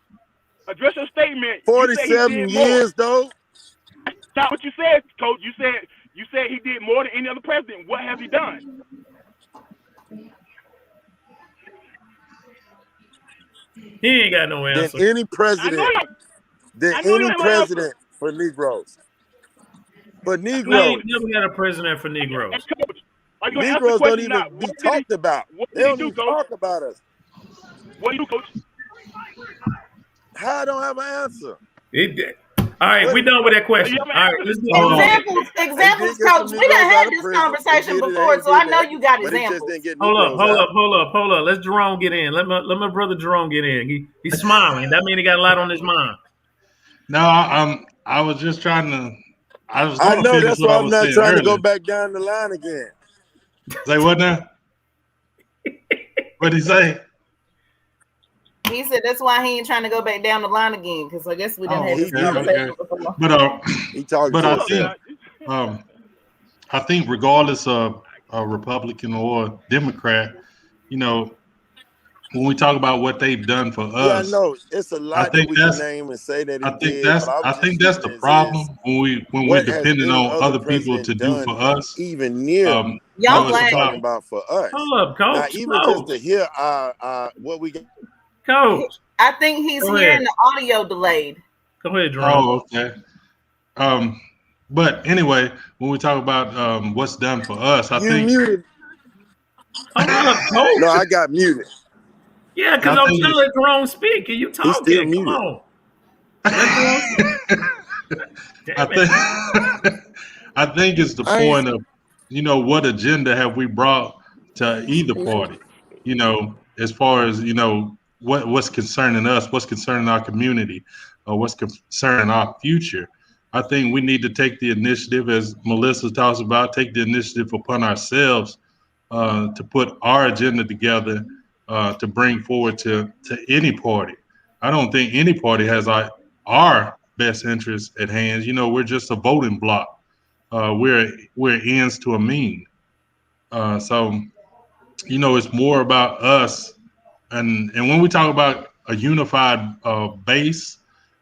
Address your statement. You say he 47 did more. years, though. That's not what you said, coach. You said he did more than any other president. What has he done? He ain't got no Than answer. any I know president. you. Than I know you any have an answer. president for Negroes. For We Negroes. ain't never got a president for And Negroes. coach, are you gonna answer the Negroes don't question even now? be talked about. What They did he don't do, even coach? talk about us. What did he do, coach? How I don't have an answer? All right, What? we done with that You question. have an All right, answer. let's get Hold on. on. Examples, get some coach. We done Negroes out had of this prison. He conversation did it, before, he so did I know that. you got But he just examples. didn't get Hold Negroes up. out. Hold up. Let Jerome get in. Let my brother Jerome get in. He's smiling. That means he got a lot on his mind. No, I was just trying to. I was I going to know, finish that's what why I I'm was not saying trying to go earlier. back down the line again. Say what now? What'd he say? He said that's why he ain't trying to go back down the line again, because I guess we done had He this did. conversation before. But He talking but to I himself. think I think regardless of a Republican or Democrat, you know, when we talk about what they've done for Yeah, I us, know. It's a I lot that think we can that's name and say that he I think did, that's but I I was just think that's using the it problem as when we're what has depending any on other other people to president do done for us. even near You Y'all know, it's what you're black. talking about about for us. Hold up, Now, coach. even just to hear what we got. Coach. I think he's Go hearing ahead. the audio delayed. Go ahead, Jerome. Oh, okay. But anyway, when we talk about what's done for us, I You think muted. Hold up, coach. No, I got muted. Yeah, because I I'm think trying to let Jerome speak and you He's still talking. Come muted. on. Let Jerome speak. I Damn it. think I think it's the point of, you know, what agenda have we brought to either party? You know, as far as, you know, what's concerning us, what's concerning our community, or what's concerning our future. I think we need to take the initiative, as Melissa talks about, take the initiative upon ourselves to put our agenda together to bring forward to any party. I don't think any party has our best interests at hand. You know, we're just a voting block. We're ends to a mean. So, you know, it's more about us. And when we talk about a unified base,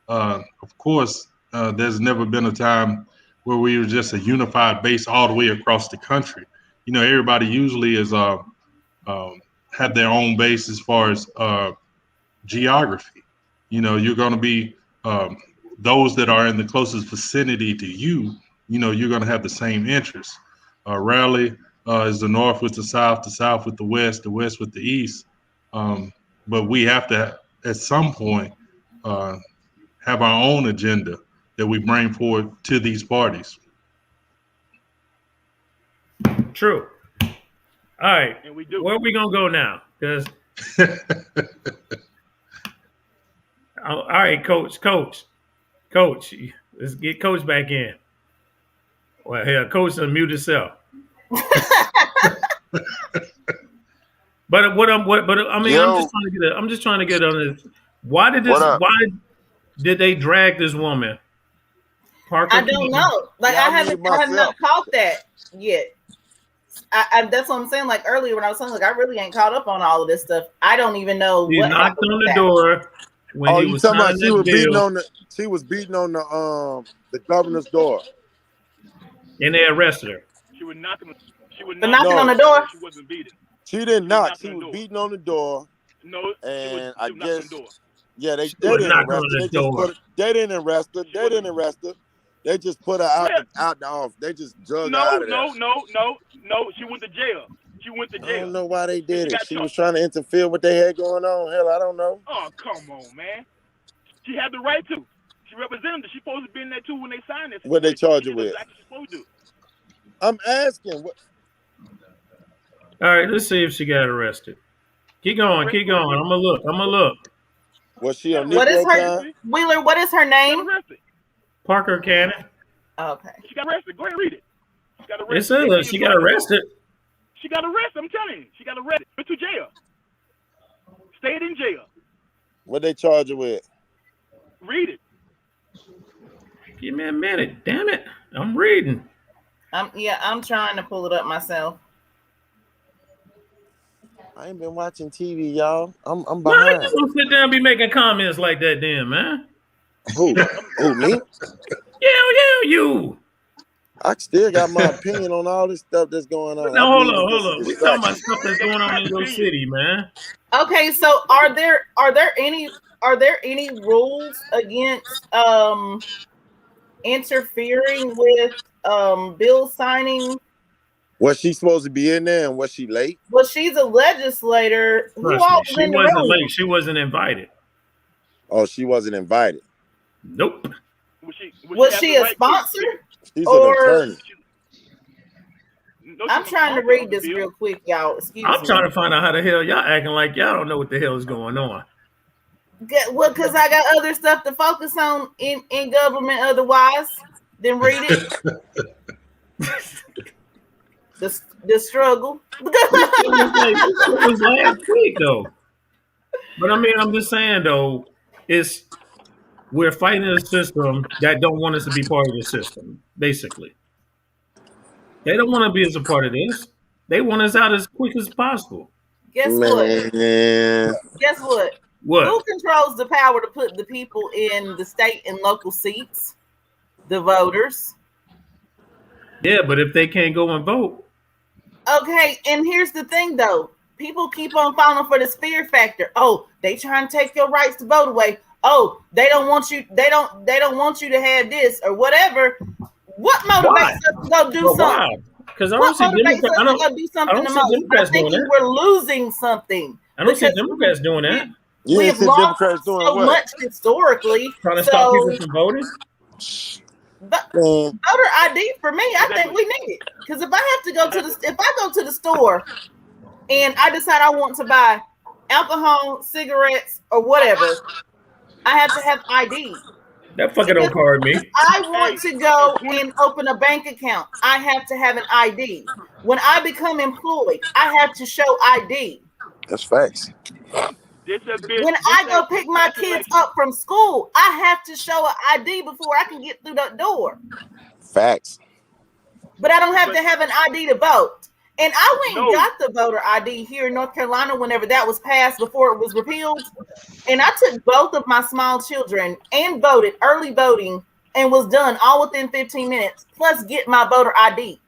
of course, there's never been a time where we were just a unified base all the way across the country. You know, everybody usually is have their own base as far as geography. You know, you're going to be those that are in the closest vicinity to you. You know, you're going to have the same interests. Rarely is the North with the South with the West with the East. But we have to, at some point, have our own agenda that we bring forward to these parties. True. All right. And we do. Where are we going to go now? Because, all right, coach. Let's get coach back in. Well, here, coach, unmute himself. But I'm just trying to get on this. Why did they drag this woman? Parker, I don't know. Like Yeah, I I have muted not caught that yet. That's what I'm saying. Like earlier when I was saying, like I really ain't caught up on all of this stuff. I don't even know He what knocked happened on with the that. door when he you was talking about signing that deal, she was beating on the governor's door. and they arrested her. She was knocking. She was The knocking on the door? She wasn't beating. She didn't knock. knocking She on was the door. beating on the door. No, And she was knocking on the door. Yeah, they She didn't was knocking arrest on her. the They just door. put. They didn't arrest her. They didn't arrest her. They just put her out Well, out the office. They just drug her No, out of there. no. She went to jail. She went to I jail. don't know why they did She it. got She charged. was trying to interfere with what they had going on. Hell, I don't know. Oh, come on, man. She had the right to. She represented them. She's supposed to be in there too when they signed this. What they charge her with? Exactly what she's supposed to do. I'm asking. What? All right, let's see if she got arrested. Keep going. I'm gonna look. Was she on What is Negro her time? Wheeler? What is her She got name? arrested. Parker Cannon. Okay. She got arrested. Go ahead and read it. She got It arrested. says she got arrested. She got arrested. I'm telling you. She got arrested. Went to jail. Stayed in jail. What they charge her with? Read it. Give me a minute. Damn it. I'm reading. I'm trying to pull it up myself. I ain't been watching TV, y'all. I'm Why behind. you gonna sit down and be making comments like that then, man? Who? Who, me? Yeah, you. I still got my opinion on all this stuff that's going on. Now I hold believe on. it's a We talking about distraction. stuff that's going on in your city, man. Okay, so are there any rules against interfering with bill signing? Was she supposed to be in there and was she late? Well, she's a legislator. Who Trust me, all was she in the wasn't room? late. She wasn't invited. Oh, she wasn't invited. Nope. Was she a sponsor? She's Or- an attorney. I'm trying to read this real quick, y'all. Excuse me. I'm trying to find out how the hell y'all acting like y'all don't know what the hell is going on. Well, because I got other stuff to focus on in government otherwise than read it. the struggle. It was last week though. But I mean, I'm just saying though, we're fighting a system that don't want us to be part of the system, basically. They don't want to be as a part of this. They want us out as quick as possible. Guess what? Man. Guess what? What? Who controls the power to put the people in the state and local seats? The voters. Yeah, but if they can't go and vote, Okay, and here's the thing though. People keep on falling for this fear factor. Oh, they trying to take your rights to vote away. Oh, they don't want you, they don't want you to have this or whatever. What motivates us to go do something? Because I What don't see motivates us Democrats. to go do something the see most? I Democrats think doing that. we're losing something. I don't see because Democrats doing that. You we ain't have see lost Democrats doing so what? much historically. Trying to stop people from voting. But Man, voter ID for me, I think we need it. Because if I go to the store and I decide I want to buy alcohol, cigarettes, or whatever, I have to have ID. That fucking don't card me. I want to go and open a bank account. I have to have an ID. When I become employed, I have to show ID. that's facts. When I go pick my kids up from school, I have to show an ID before I can get through the door. Facts. But I don't have to have an ID to vote. And I went and got the voter ID here in North Carolina whenever that was passed before it was repealed. And I took both of my small children and voted early voting and was done all within 15 minutes, plus get my voter ID.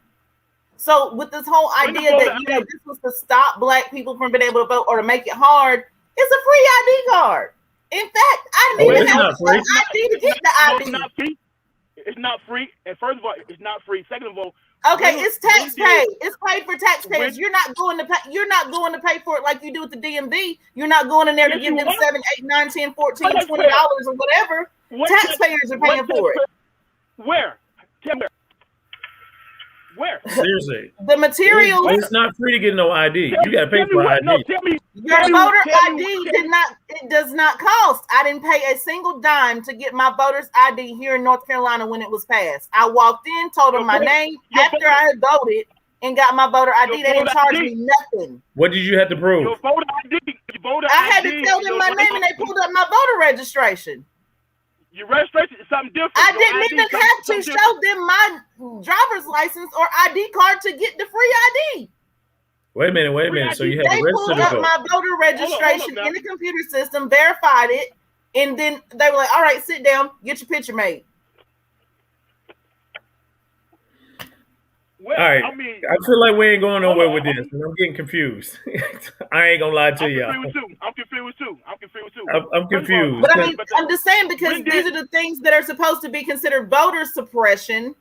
So with this whole idea that this was to stop Black people from being able to vote or to make it hard, it's a free ID card. In fact, I didn't even have to ID to get the ID. It's not free. It's not free. And first of all, it's not free. Second of all, okay, it's tax paid. It's paid for taxpayers. You're not going to pay. You're not going to pay for it like you do with the DMV. You're not going in there to give them $7, $8, $9, $10, $14, $20 or whatever. Taxpayers are paying for it. Where? Tell me where. Seriously. The materials. It's not free to get no ID. You got to pay for ID. No, tell me. Your voter ID does not cost. I didn't pay a single dime to get my voter's ID here in North Carolina when it was passed. I walked in, told them my name after I had voted and got my voter ID. They didn't charge me nothing. What did you have to prove? Your voter ID. I had to tell them my name and they pulled up my voter registration. Your registration is something different. I didn't even have to show them my driver's license or ID card to get the free ID. Wait a minute. So you had They to register pulled to up vote. my voter registration in the computer system, verified it, and then they were like, all right, sit down, get your picture made. Well, All right. I mean, I feel like we ain't going nowhere hold with on, this. And I'm getting confused. I ain't gonna lie to I'm y'all. confused too. I'm confused too. I'm confused too. I'm First of all, confused. But I mean, but I'm just saying because when these did- are the things that are supposed to be considered voter suppression.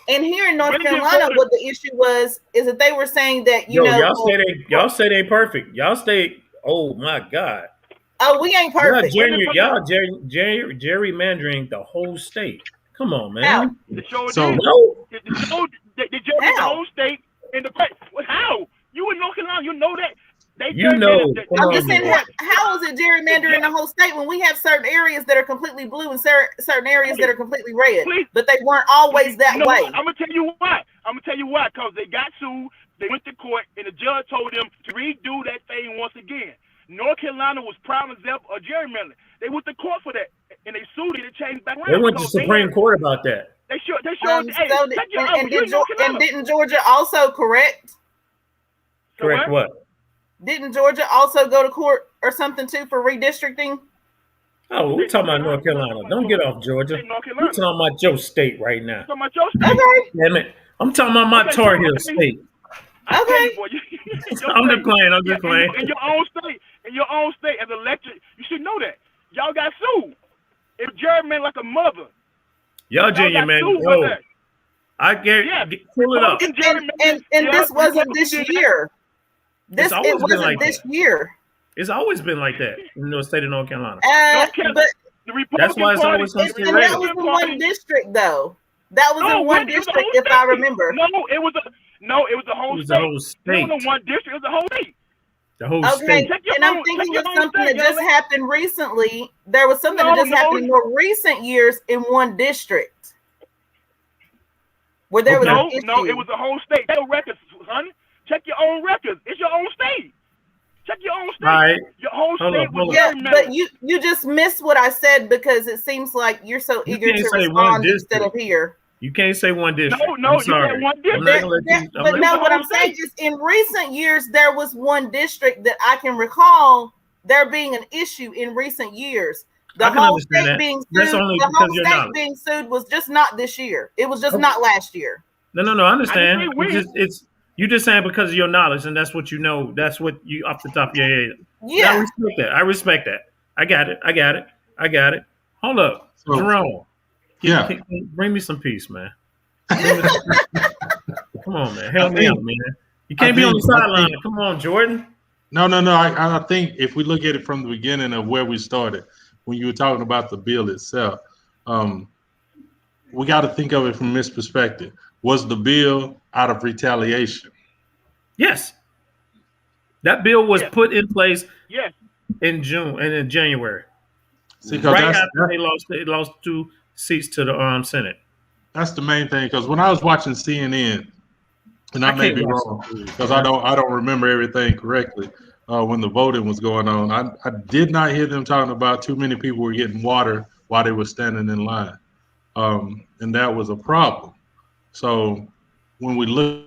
And here in North When did Carolina, voters- what the issue was is that they were saying that y'all say they perfect. Y'all say, oh my God. oh, we ain't perfect. Y'all gerrymandering the whole state. Come on, man. How? the show So- did. No. The show they gerrymandered the How? whole state in the how? You in North Carolina, you know that. They You know. gerrymandered Come I'm on, just saying, man. how is it gerrymandering the whole state when we have certain areas that are completely blue and certain areas that are completely red? Please. But they weren't always that You know way. what? I'm gonna tell you why. Because they got sued. They went to court, and the judge told them to redo that thing once again. North Carolina was prime example of gerrymandering. They went to court for that, and they sued it and changed back around. They went to because they Supreme had- Court about that. They showed. Hey, So check your and you in North Carolina. didn't Georgia also correct? So Correct what? Didn't Georgia also go to court or something too for redistricting? Oh, we're talking about North Carolina. Don't get off Georgia. North We're Carolina. talking about your state right now. Talking about your state. Okay. Damn it. I'm talking about my Okay, Tar so- Heel state. I tell Okay. you, boy, your I'm state. just playing. I'm just playing. In your own state, as an elected, you should know that. Y'all got sued. It gerrymandered like a mother. Y'all Y'all Junior got man. sued Oh, for that. I get Yeah. pull it up. Republican And Yeah, this wasn't Republican this did that. year. It's always It been wasn't like this that. year. It's always been like that in the state of North Carolina. North Carolina- But The Republican That's why it's Party, always the supposed to be and red. that was in Republican one Party- district though. That was in one it was the district, whole if I state. remember. No, it was the whole It was state. the whole It state. wasn't one district. It was the whole state. The whole Okay, state. Check your and I'm own- thinking check your of own something state, that just young lady. happened recently. There was something that just happened in more recent years in one district where there was Okay. an No, issue. it was the whole state. Check your records, honey. Check your own records. It's your own state. Check your own state. All right. Your whole Hold state on, was hold on. Yeah, gerrymandered. but you just missed what I said because it seems like you're so You eager can't to say one respond instead of district. here. You can't say one district. No, I'm you sorry. said one I'm district. not gonna let you. But no, what I'm saying is in recent years, there was one district that I can recall there being an issue in recent years. The I can whole understand state that. being That's sued, only the because whole you're state not. being sued was just not this year. It was just Okay. not last year. No, I understand. I didn't say It's you just saying because of your knowledge, and that's what you know. That's what you off the top of your head. Yeah. I respect that. I got it. Hold up, So- Jerome. Yeah. Bring me some peace, man. Bring me some peace. Come on, man. Help me out, man. You can't be on the sideline. Come on, Jordan. No. I think if we look at it from the beginning of where we started, when you were talking about the bill itself, we got to think of it from this perspective. Was the bill out of retaliation? Yes. That bill was Yes. put in place Yes. in June and in January. See, because Right after they lost 2 seats to the Senate. that's the main thing. Because when I was watching CNN, and I may can't be watch wrong, the news, because man. I don't remember everything correctly when the voting was going on. I did not hear them talking about too many people were getting water while they were standing in line, and that was a problem. So when we look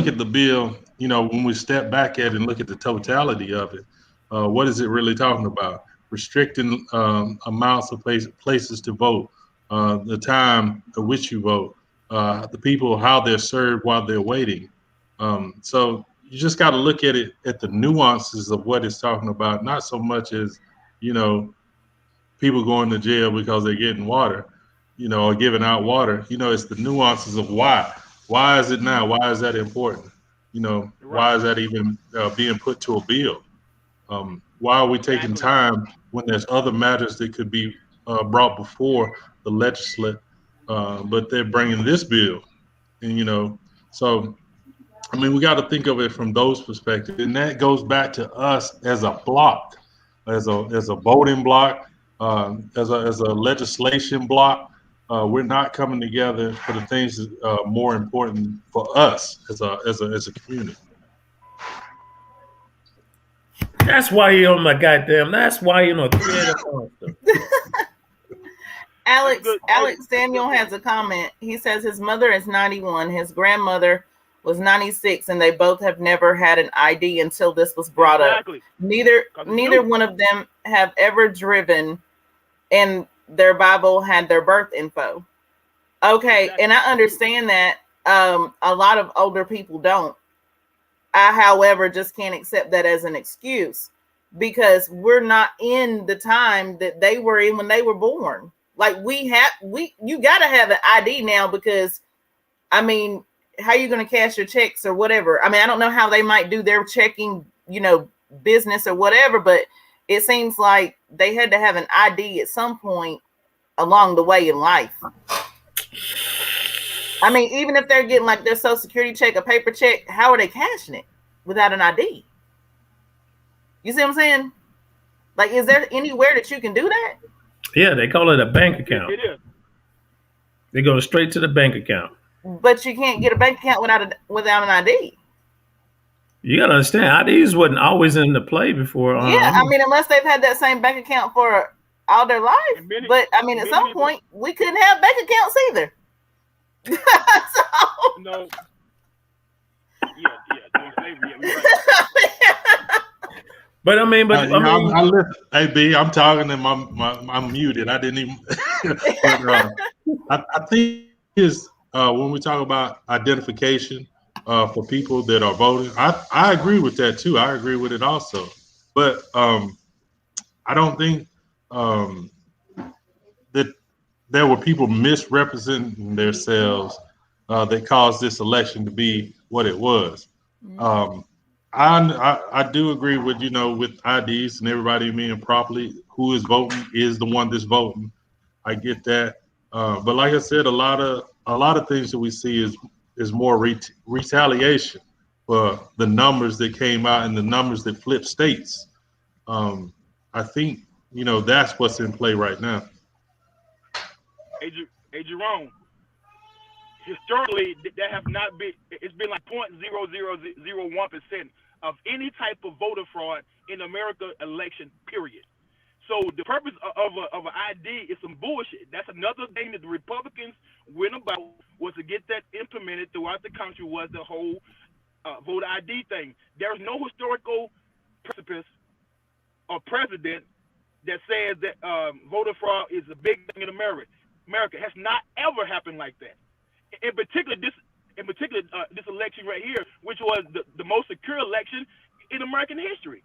at the bill, when we step back at it and look at the totality of it, what is it really talking about? Restricting amounts of places to vote, the time at which you vote, the people, how they're served while they're waiting. So you just got to look at it at the nuances of what it's talking about, not so much as, people going to jail because they're getting water, or giving out water. It's the nuances of why. Why is it now? Why is that important? Why is that even being put to a bill? Why are we taking time when there's other matters that could be brought before the legislature, but they're bringing this bill? And, so, we got to think of it from those perspectives. And that goes back to us as a block, as a voting block, as a legislation block. We're not coming together for the things that are more important for us as a community. That's why he on my goddamn. That's why you know. Monster. Alex Samuel has a comment. He says his mother is 91, his grandmother was 96, and they both have never had an ID until this was brought Exactly. up. Neither one of them have ever driven, and their Bible had their birth info. Okay, Exactly. and I understand that. A lot of older people don't. I, however, just can't accept that as an excuse because we're not in the time that they were in when they were born. Like you got to have an ID now because, I mean, how are you going to cash your checks or whatever? I mean, I don't know how they might do their checking, business or whatever, but it seems like they had to have an ID at some point along the way in life. I mean, even if they're getting like their Social Security check, a paper check, how are they cashing it without an ID? You see what I'm saying? Like, is there anywhere that you can do that? Yeah, they call it a bank account. It is. They go straight to the bank account. But you can't get a bank account without an ID. You got to understand, IDs wasn't always in the play before. Yeah, I mean, unless they've had that same bank account for all their life. But I mean, at some point, we couldn't have bank accounts either. No. Yeah. Right. But I mean, I listen. Hey, B, I'm talking and I'm muted. I didn't even. But, I think is when we talk about identification for people that are voting, I agree with that too. I agree with it also. But I don't think that there were people misrepresenting themselves that caused this election to be what it was. I do agree with with IDs and everybody being properly who is voting is the one that's voting. I get that, but like I said, a lot of things that we see is more retaliation for the numbers that came out and the numbers that flipped states. I think that's what's in play right now. Hey, Jerome. Historically, that have not been. It's been like 0.0001% of any type of voter fraud in America election. Period. So the purpose of an ID is some bullshit. That's another thing that the Republicans went about was to get that implemented throughout the country. Was the whole voter ID thing. There's no historical precipice or precedent that says that voter fraud is a big thing in America. America has not ever happened like that. In particular, this election right here, which was the most secure election in American history.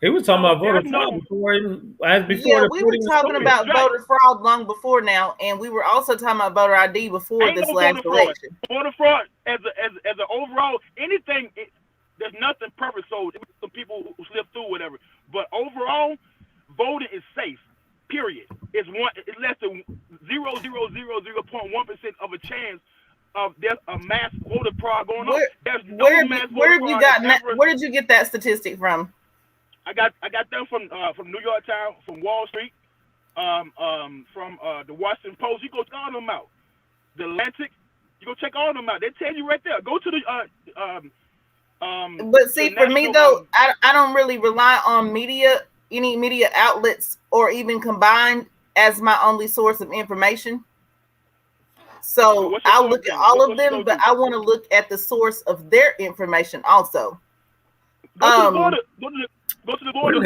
It was talking about voter fraud before. Yeah, we were talking about voter fraud long before now, and we were also talking about voter ID before this last election. Voter fraud as an overall anything. There's nothing perfect. So some people who slip through whatever, but overall, voting is safe. Period. It's less than 0.1% of a chance of there's a mass voter fraud going on. Where did you get that statistic from? I got them from New York Times, from Wall Street, from the Washington Post. You go check all them out. The Atlantic. You go check all them out. They tell you right there. Go to the But see, for me though, I don't really rely on any media outlets or even combined as my only source of information. So I'll look at all of them, but I want to look at the source of their information also. Go to the border.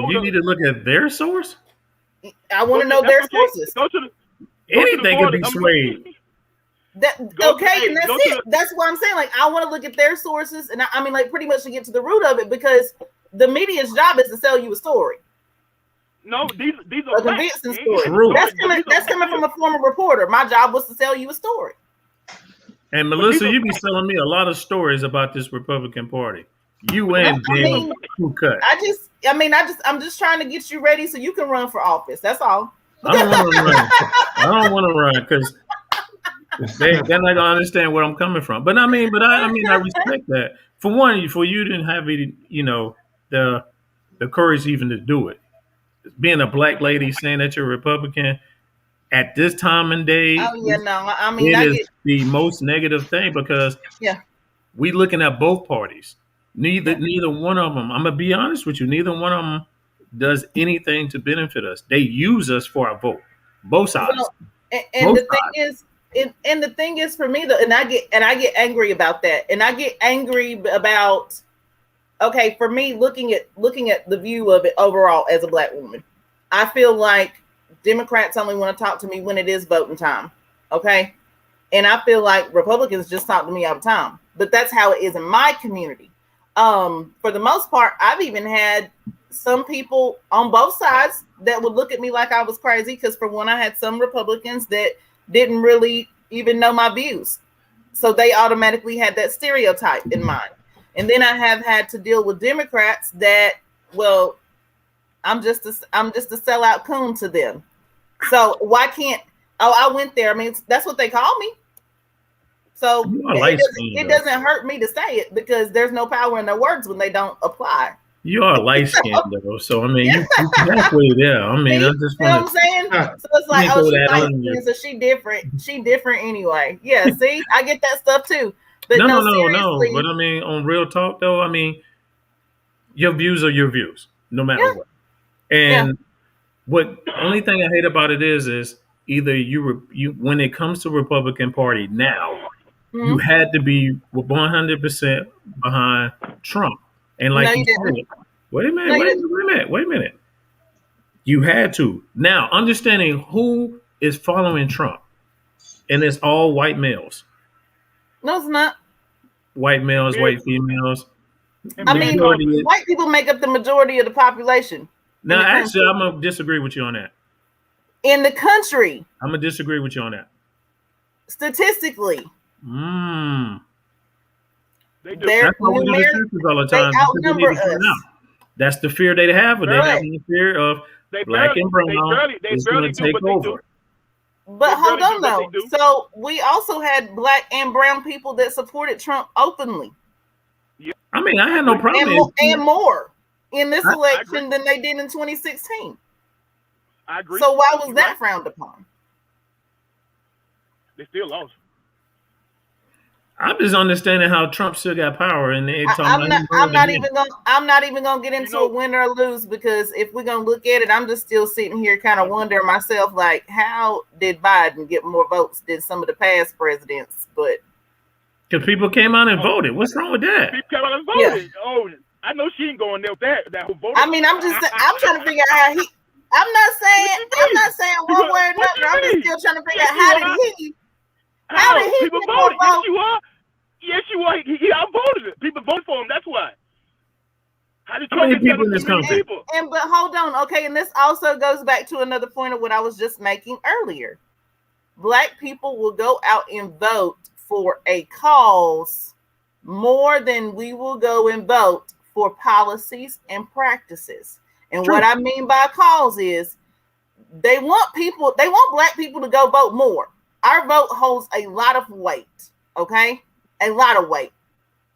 You need to look at their source? I want to know their sources. Anything can be swayed. And that's it. That's what I'm saying. Like, I want to look at their sources, and I mean, like, pretty much to get to the root of it, because the media's job is to sell you a story. No, these are a convincing story. That's coming from a former reporter. My job was to sell you a story. And Melissa, you be selling me a lot of stories about this Republican Party. You and Dan Cut. I'm just trying to get you ready so you can run for office. That's all. I don't want to run because they're not gonna understand where I'm coming from. But I respect that. For one, for you didn't have any, the courage even to do it. Being a black lady saying that you're a Republican at this time and day, it is the most negative thing because we looking at both parties. Neither one of them. I'm gonna be honest with you. Neither one of them does anything to benefit us. They use us for our vote. Both sides. Well, and the thing is for me though, and I get angry about that, and I get angry about. Okay, for me, looking at the view of it overall as a black woman, I feel like Democrats only want to talk to me when it is voting time. Okay, And I feel like Republicans just talk to me all the time. But that's how it is in my community. For the most part, I've even had some people on both sides that would look at me like I was crazy. Because for one, I had some Republicans that didn't really even know my views. So they automatically had that stereotype in mind. And then I have had to deal with Democrats that, well, I'm just a sellout coon to them. So why can't, I went there. I mean, that's what they call me. So it doesn't hurt me to say it because there's no power in their words when they don't apply. You are light skinned though. So, I mean, you halfway there. I mean, I just you know what I'm saying? So it's like, oh, she's light skinned, so she different. She different anyway. Yeah, see, I get that stuff too. But no. But I mean, on real talk though, I mean, your views are your views, no matter what. And what only thing I hate about it is either you when it comes to Republican Party now, you had to be 100% behind Trump. And like you said, wait a minute. You had to. Now, understanding who is following Trump, and it's all white males. No, it's not. White males, white females. I mean, white people make up the majority of the population. Now, actually, I'm going to disagree with you on that. In the country. I'm going to disagree with you on that. Statistically. They're all the time. They outnumber us. That's the fear they have. They have the fear of black and brown is going to take over. But hold on, though. So we also had black and brown people that supported Trump openly. I mean, I had no problem. And more in this election than they did in 2016. I agree. So why was that frowned upon? They still lost. I'm just understanding how Trump still got power, and I'm not even gonna get into a win or lose because if we're gonna look at it, I'm just still sitting here kind of wondering myself, like, how did Biden get more votes than some of the past presidents? But because people came out and voted, what's wrong with that? People came out and voted. Yeah. Oh, I know she ain't going there with that who voted. I mean, I'm trying to figure out how he. I'm not saying one way or another. I'm just still trying to figure out how did he people voted? Yes, you are. Yes, you are. He outvoted it. People voted for him. That's why. How did Trump get people in this country? But hold on, okay, and this also goes back to another point of what I was just making earlier. Black people will go out and vote for a cause more than we will go and vote for policies and practices. And what I mean by cause is they want black people to go vote more. Our vote holds a lot of weight, okay? A lot of weight.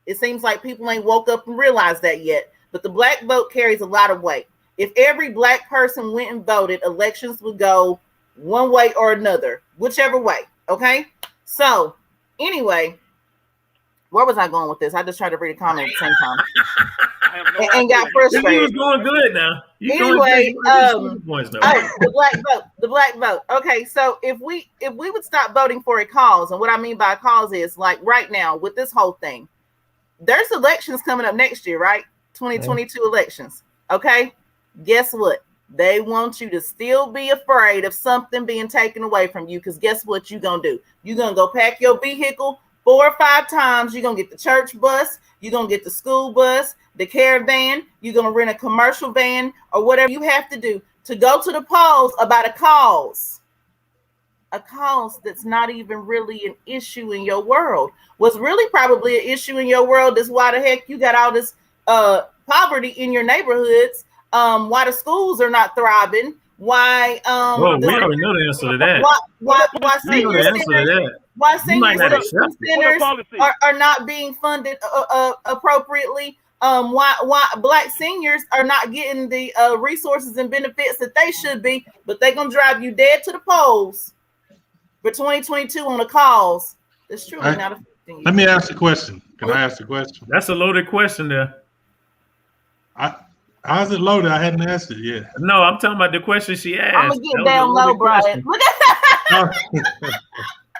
It seems like people ain't woke up and realized that yet, but the black vote carries a lot of weight. If every black person went and voted, elections would go one way or another, whichever way, okay? So, anyway, where was I going with this? I just tried to read a comment at the same time. And got frustrated. You was going good now. Anyway, the black vote. Okay, so if we would stop voting for a cause, and what I mean by a cause is like right now with this whole thing, there's elections coming up next year, right? 2022 elections. Okay, guess what? They want you to still be afraid of something being taken away from you, because guess what you're gonna do? You're gonna go pack your vehicle 4 or 5 times. You're gonna get the church bus. You're gonna get the school bus, the caravan. You're gonna rent a commercial van or whatever you have to do to go to the polls about a cause that's not even really an issue in your world. What's really probably an issue in your world is why the heck you got all this poverty in your neighborhoods. Why the schools are not thriving. Why well, we already know the answer to that. Why senior centers are not being funded appropriately. Why black seniors are not getting the resources and benefits that they should be, but they're gonna drive you dead to the polls for 2022 on a cause that's truly not affecting you. Let me ask a question. Can I ask a question? That's a loaded question there. How's it loaded? I hadn't asked it yet. No, I'm talking about the question she asked. I'm gonna get down low, Brian. Look at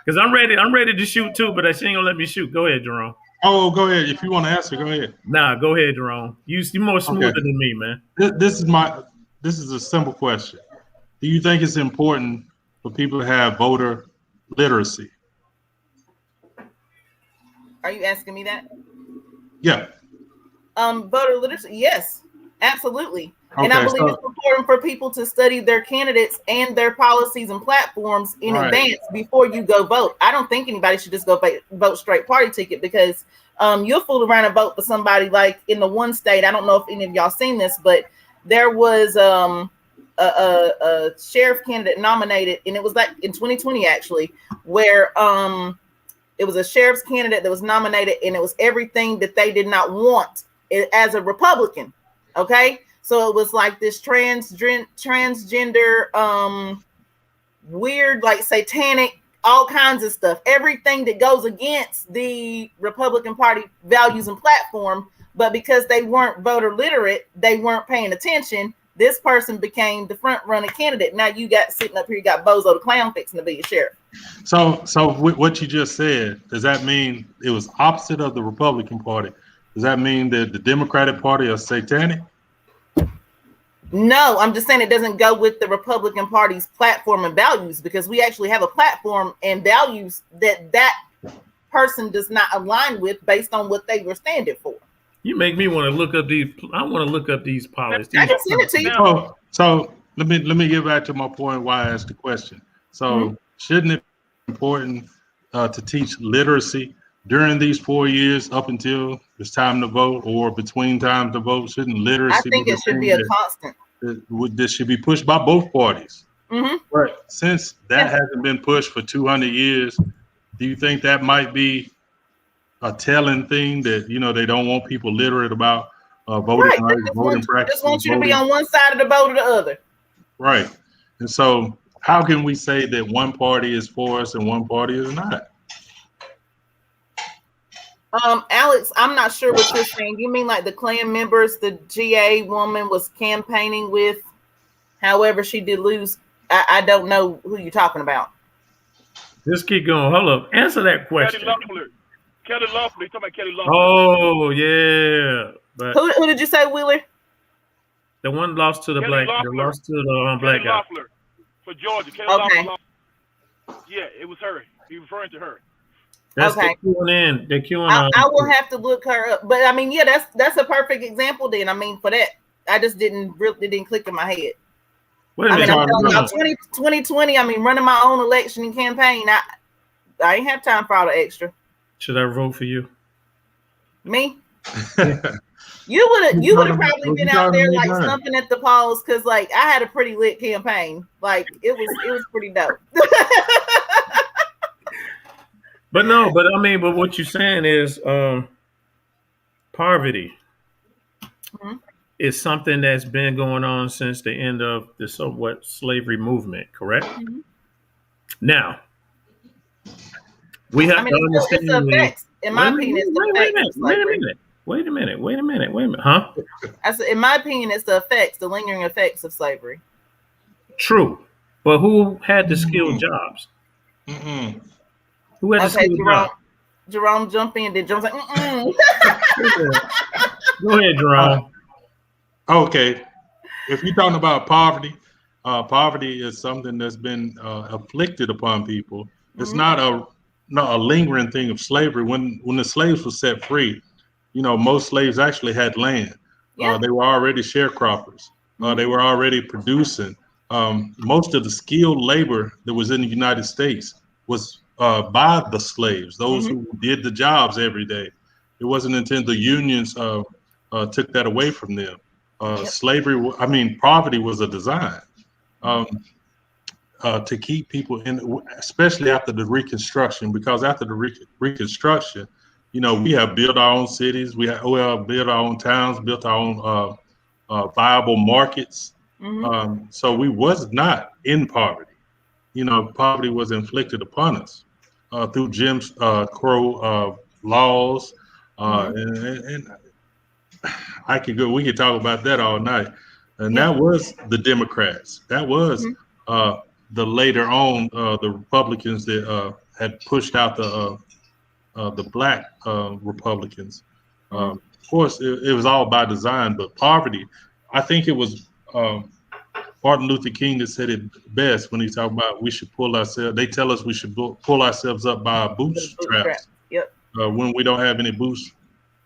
because I'm ready to shoot too, but she ain't gonna let me shoot. Go ahead, Jerome. Oh, go ahead. If you want to answer, go ahead. Nah, go ahead, Jerome. You're more smoother than me, man. This is a simple question. Do you think it's important for people to have voter literacy? Are you asking me that? Yeah. Voter literacy, yes, absolutely. Okay, And I believe it's important for people to study their candidates and their policies and platforms in advance before you go vote. I don't think anybody should just go vote straight party ticket, because you'll fool around and vote for somebody. Like in the one state, I don't know if any of y'all seen this, but there was a sheriff candidate nominated, and it was like in 2020 actually, where it was a sheriff's candidate that was nominated, and it was everything that they did not want as a Republican. Okay, so it was like this transgender, weird, like satanic, all kinds of stuff, everything that goes against the Republican Party values and platform. But because they weren't voter literate, they weren't paying attention. This person became the front running candidate. Now you got sitting up here, you got Bozo the Clown fixing to be a sheriff. So what you just said, does that mean it was opposite of the Republican Party? Does that mean that the Democratic Party are satanic? No, I'm just saying it doesn't go with the Republican Party's platform and values, because we actually have a platform and values that person does not align with based on what they were standing for. You make me want to look up these. I want to look up these policies. I can send it to you. So let me get back to my point why I asked the question. So shouldn't it be important to teach literacy during these 4 years up until it's time to vote, or between times to vote? Shouldn't literacy? I think it should be a constant. This should be pushed by both parties. Right. Since that hasn't been pushed for 200 years, do you think that might be a telling thing that, you know, they don't want people literate about voting rights, voting practice? Just want you to be on one side of the boat or the other. Right. And so how can we say that one party is for us and one party is not? Alex, I'm not sure what you're saying. You mean like the Klan members the GA woman was campaigning with? However, she did lose. I don't know who you're talking about. Just keep going. Hold up. Answer that question. Kelly Loeffler. You talking about Kelly Loeffler? Oh yeah. But who did you say, Wheeler? The one lost to the Kelly black. Loeffler. The lost to the black guy. Loeffler for Georgia. Kelly Loeffler. Yeah, it was her. He referring to her. That's okay. The QAnon. The QAnon. I will have to look her up, but I mean, yeah, that's a perfect example. Then I mean, for that, I just didn't click in my head. Wait a minute. I mean, 2020. I mean, running my own election and campaign. I ain't have time for all the extra. Should I vote for you? Me? You would have probably been out there like stumping at the polls, because like I had a pretty lit campaign. Like it was pretty dope. But but what you're saying is poverty is something that's been going on since the end of the somewhat slavery movement, correct? Now, we have to understand. It's effects. In my opinion, it's the effects. Wait a minute. Huh? I said, in my opinion, it's the effects, the lingering effects of slavery. True. But who had the skilled jobs? Who had the skilled jobs? Jerome jump in. Then Jerome's like, Go ahead, Jerome. Okay. If you're talking about poverty, poverty is something that's been afflicted upon people. It's not a lingering thing of slavery. When the slaves were set free, you know, most slaves actually had land. Yeah. They were already sharecroppers. They were already producing. Most of the skilled labor that was in the United States was by the slaves, those who did the jobs every day. It wasn't until the unions took that away from them. Poverty was a design to keep people in, especially after the Reconstruction, because after the Reconstruction, you know, we have built our own cities, we have built our own towns, built our own viable markets. So we was not in poverty. You know, poverty was inflicted upon us through Jim Crow laws, and we could talk about that all night. And that was the Democrats. That was the later on the Republicans that had pushed out the black Republicans. Of course, it was all by design, but poverty, I think it was Martin Luther King that said it best when he talked about we should pull ourselves. They tell us we should pull ourselves up by our bootstraps. Yep. when we don't have any boosts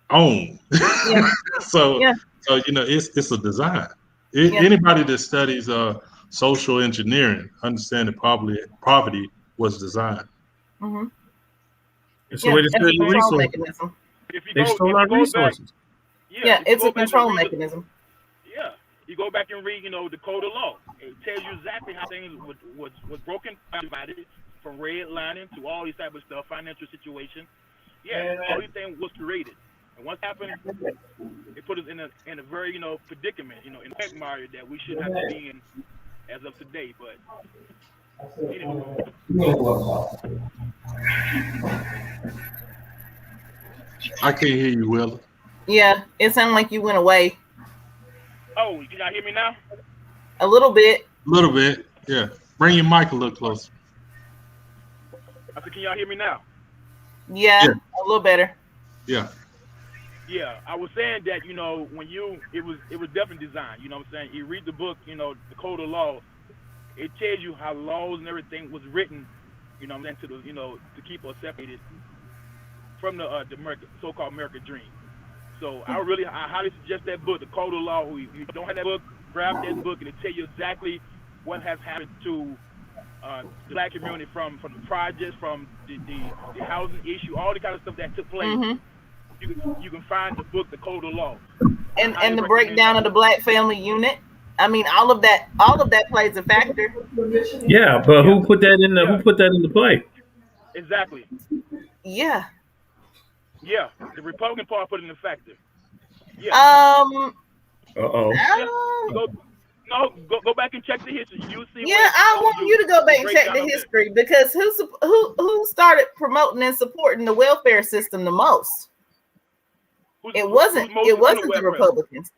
on. Yeah. so Yeah. so it's a design. Yeah. Anybody that studies social engineering understand that poverty was designed. Mm-hmm. It's a way to It's a steal your control resources. mechanism. They stole our resources. Yeah, it's a control mechanism. Yeah, you go back and read, the code of law. It tells you exactly how things was broken, divided, from redlining to all these type of stuff, financial situation. Yeah, everything was created. And once happened, it put us in a very, predicament, in a quagmire that we should have to be in as of today. But anyway. I can't hear you, Will. Yeah, it sounded like you went away. Oh, can y'all hear me now? A little bit. A little bit, yeah. Bring your mic a little closer. I said, can y'all hear me now? Yeah, a little better. Yeah. Yeah, I was saying that, when it was definitely designed, what I'm saying? You read the book, the code of law, it tells you how laws and everything was written, to the, to keep us separated from the so-called American dream. So I highly suggest that book, the code of law. If you don't have that book, grab that book and it tell you exactly what has happened to the black community from the projects, from the housing issue, all the kind of stuff that took place. Mm-hmm. You can find the book, the code of law, and the breakdown of the black family unit. I mean, all of that plays a factor. Yeah, but who put that in the who put that into play? Exactly. Yeah. Yeah, the Republican Party put it in a factor. Yeah. Go back and check the history. You see. Yeah, I want you to go back and check the history because who started promoting and supporting the welfare system the most? It wasn't the Republicans.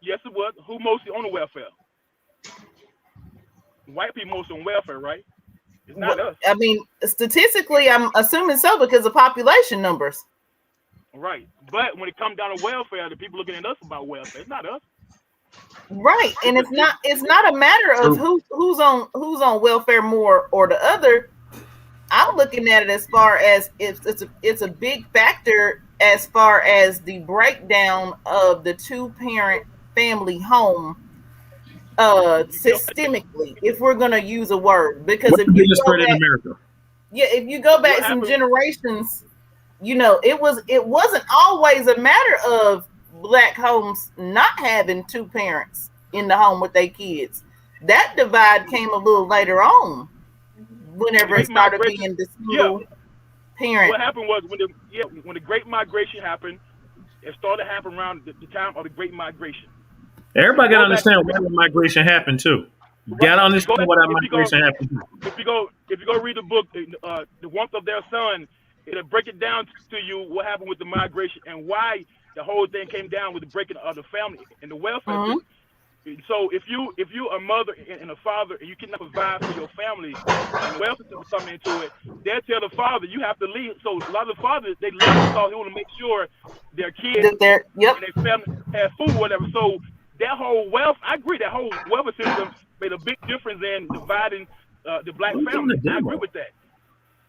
Yes, it was. Who mostly on the welfare? White people mostly on welfare, right? It's not us. I mean, statistically, I'm assuming so because of population numbers. Right, but when it comes down to welfare, the people looking at us about welfare. It's not us. Right, and it's not a matter of who's on welfare more or the other. I'm looking at it as far as it's a big factor as far as the breakdown of the two-parent family home systemically, if we're gonna use a word, because if you go back some generations, it wasn't always a matter of black homes not having two parents in the home with their kids. That divide came a little later on, whenever it started being the single parent. What happened was when the Great Migration happened, it started happening around the time of the Great Migration. Everybody got to understand where the migration happened too. Got to understand what that migration happened to. If you go read the book, The Warmth of Their Sun, it'll break it down to you what happened with the migration and why the whole thing came down with the breaking of the family and the welfare. Mm-hmm. So if you a mother and a father and you cannot provide for your family and the welfare system come into it, they'll tell the father you have to leave. So a lot of the fathers, they leave because they want to make sure their kids and their family have food, whatever. So that whole I agree, that whole welfare system made a big difference in dividing the black family. I agree with that.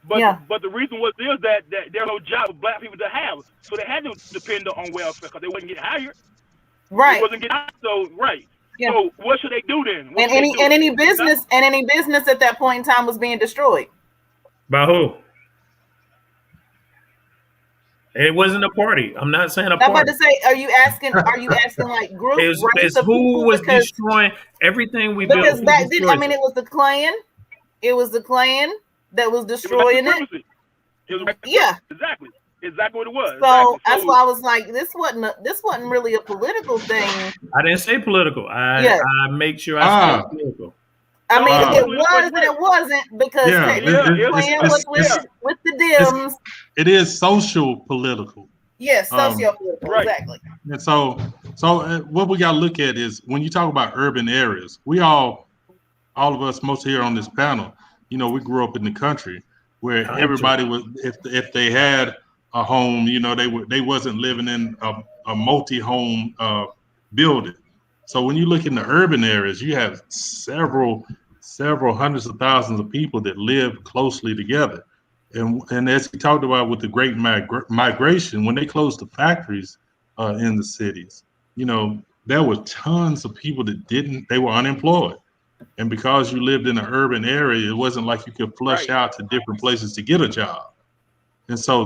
But the reason was that there's no job for black people to have, so they had to depend on welfare because they wasn't getting hired. Right. They wasn't getting hired, so right. Yeah. So what should they do then? Any business at that point in time was being destroyed. By who? It wasn't a party. I'm not saying a party. I'm about to say, are you asking like groups? It's who was destroying everything we built. Because back then, I mean, it was the Klan. It was the Klan that was destroying it. Yeah, exactly what it was. So that's why I was like, this wasn't really a political thing. I didn't say political. I make sure I say political. I mean, it was and it wasn't because Klan was with the Dems. It is social political. Yes, socio-political, right. Exactly. And so what we got to look at is when you talk about urban areas, we all of us, most here on this panel, we grew up in the country where everybody was, if they had a home, they wasn't living in a multi-home building. So when you look in the urban areas, you have several hundreds of thousands of people that live closely together. And as he talked about with the great migration, when they closed the factories in the cities, there were tons of people that they were unemployed. And because you lived in an urban area, it wasn't like you could flush out to different places to get a job. And so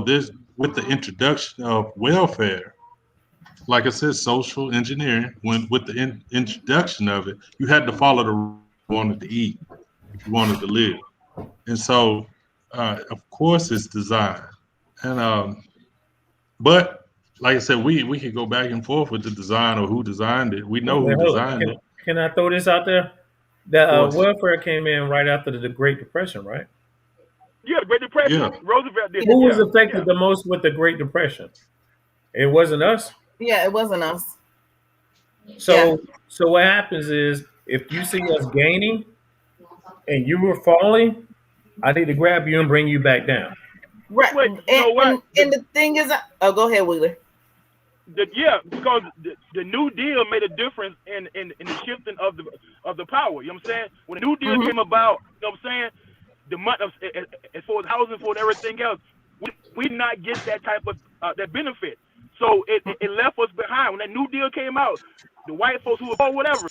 with the introduction of welfare, like I said, social engineering, with the introduction of it, you had to follow the rules if you wanted to eat, if you wanted to live. And so, of course, it's design. And but like I said, we could go back and forth with the design or who designed it. We know who designed it. Can I throw this out there? The welfare came in right after the Great Depression, right? Yeah, the Great Depression. Yeah. Roosevelt did. Who was affected the most with the Great Depression? It wasn't us. Yeah, it wasn't us. So what happens is if you see us gaining and you were falling, I need to grab you and bring you back down. Right. Wait, you know what? And the thing is, go ahead, Wheeler. Because the New Deal made a difference in the shifting of the power. You know what I'm saying? When the New Deal came about, you know what I'm saying? The money as far as housing, for everything else, we did not get that type of that benefit. So it left us behind. When that New Deal came out, the white folks who were poor, whatever,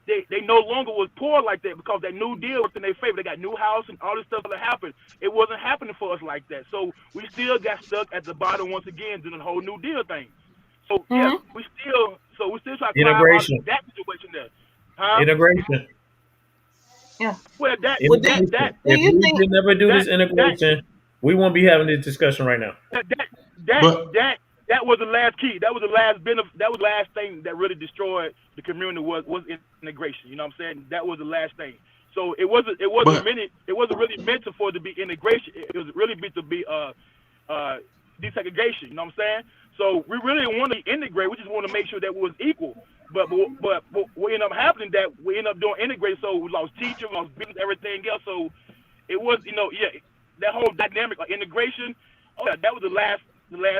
they no longer was poor like that because that New Deal was in their favor. They got new house and all this stuff that happened. It wasn't happening for us like that. So we still got stuck at the bottom once again doing the whole New Deal thing. So we still try to integration. Out that situation there. Huh? Integration. Yeah. Well, that if we did never do this integration, we won't be having this discussion right now. That was the last key. That was the last benefit. That was the last thing that really destroyed the community was integration. You know what I'm saying? That was the last thing. So it wasn't really meant for it to be integration. It was really meant to be desegregation. You know what I'm saying? So we really didn't want to integrate. We just want to make sure that we was equal. But what ended up happening that we ended up doing integrate. So we lost teachers, we lost business, everything else. So it was that whole dynamic of integration. Oh yeah, that was the last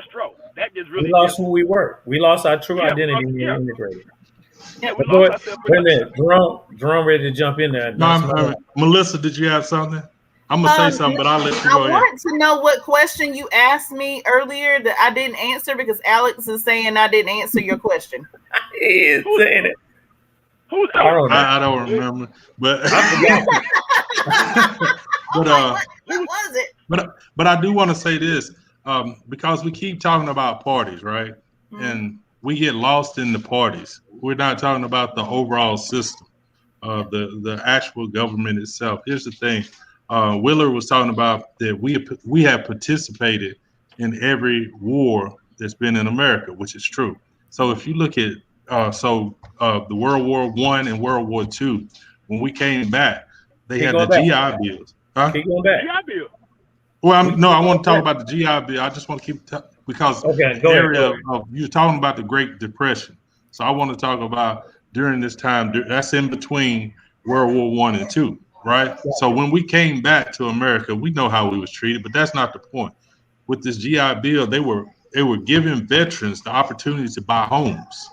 straw. That just really we lost who we were. We lost our true identity when we integrated. Yeah, we lost ourselves. Wait a minute, Jerome ready to jump in there. Melissa, did you have something? I'm gonna say something, but I'll let you go ahead. I want to know what question you asked me earlier that I didn't answer because Alex is saying I didn't answer your question. He is saying it. I don't remember, but what was it? But I do want to say this because we keep talking about parties, right? Mm-hmm. And we get lost in the parties. We're not talking about the overall system, the actual government itself. Here's the thing. Wheeler was talking about that we have participated in every war that's been in America, which is true. So if you look at the World War I and World War II, when we came back, they had the GI Bills. Huh? Keep going back. GI Bill. Well, I want to talk about the GI Bill. I just want to keep because the area of you're talking about the Great Depression. So I want to talk about during this time. That's in between World War I and II. Right. So when we came back to America, we know how we was treated, but that's not the point. With this GI Bill, they were giving veterans the opportunity to buy homes.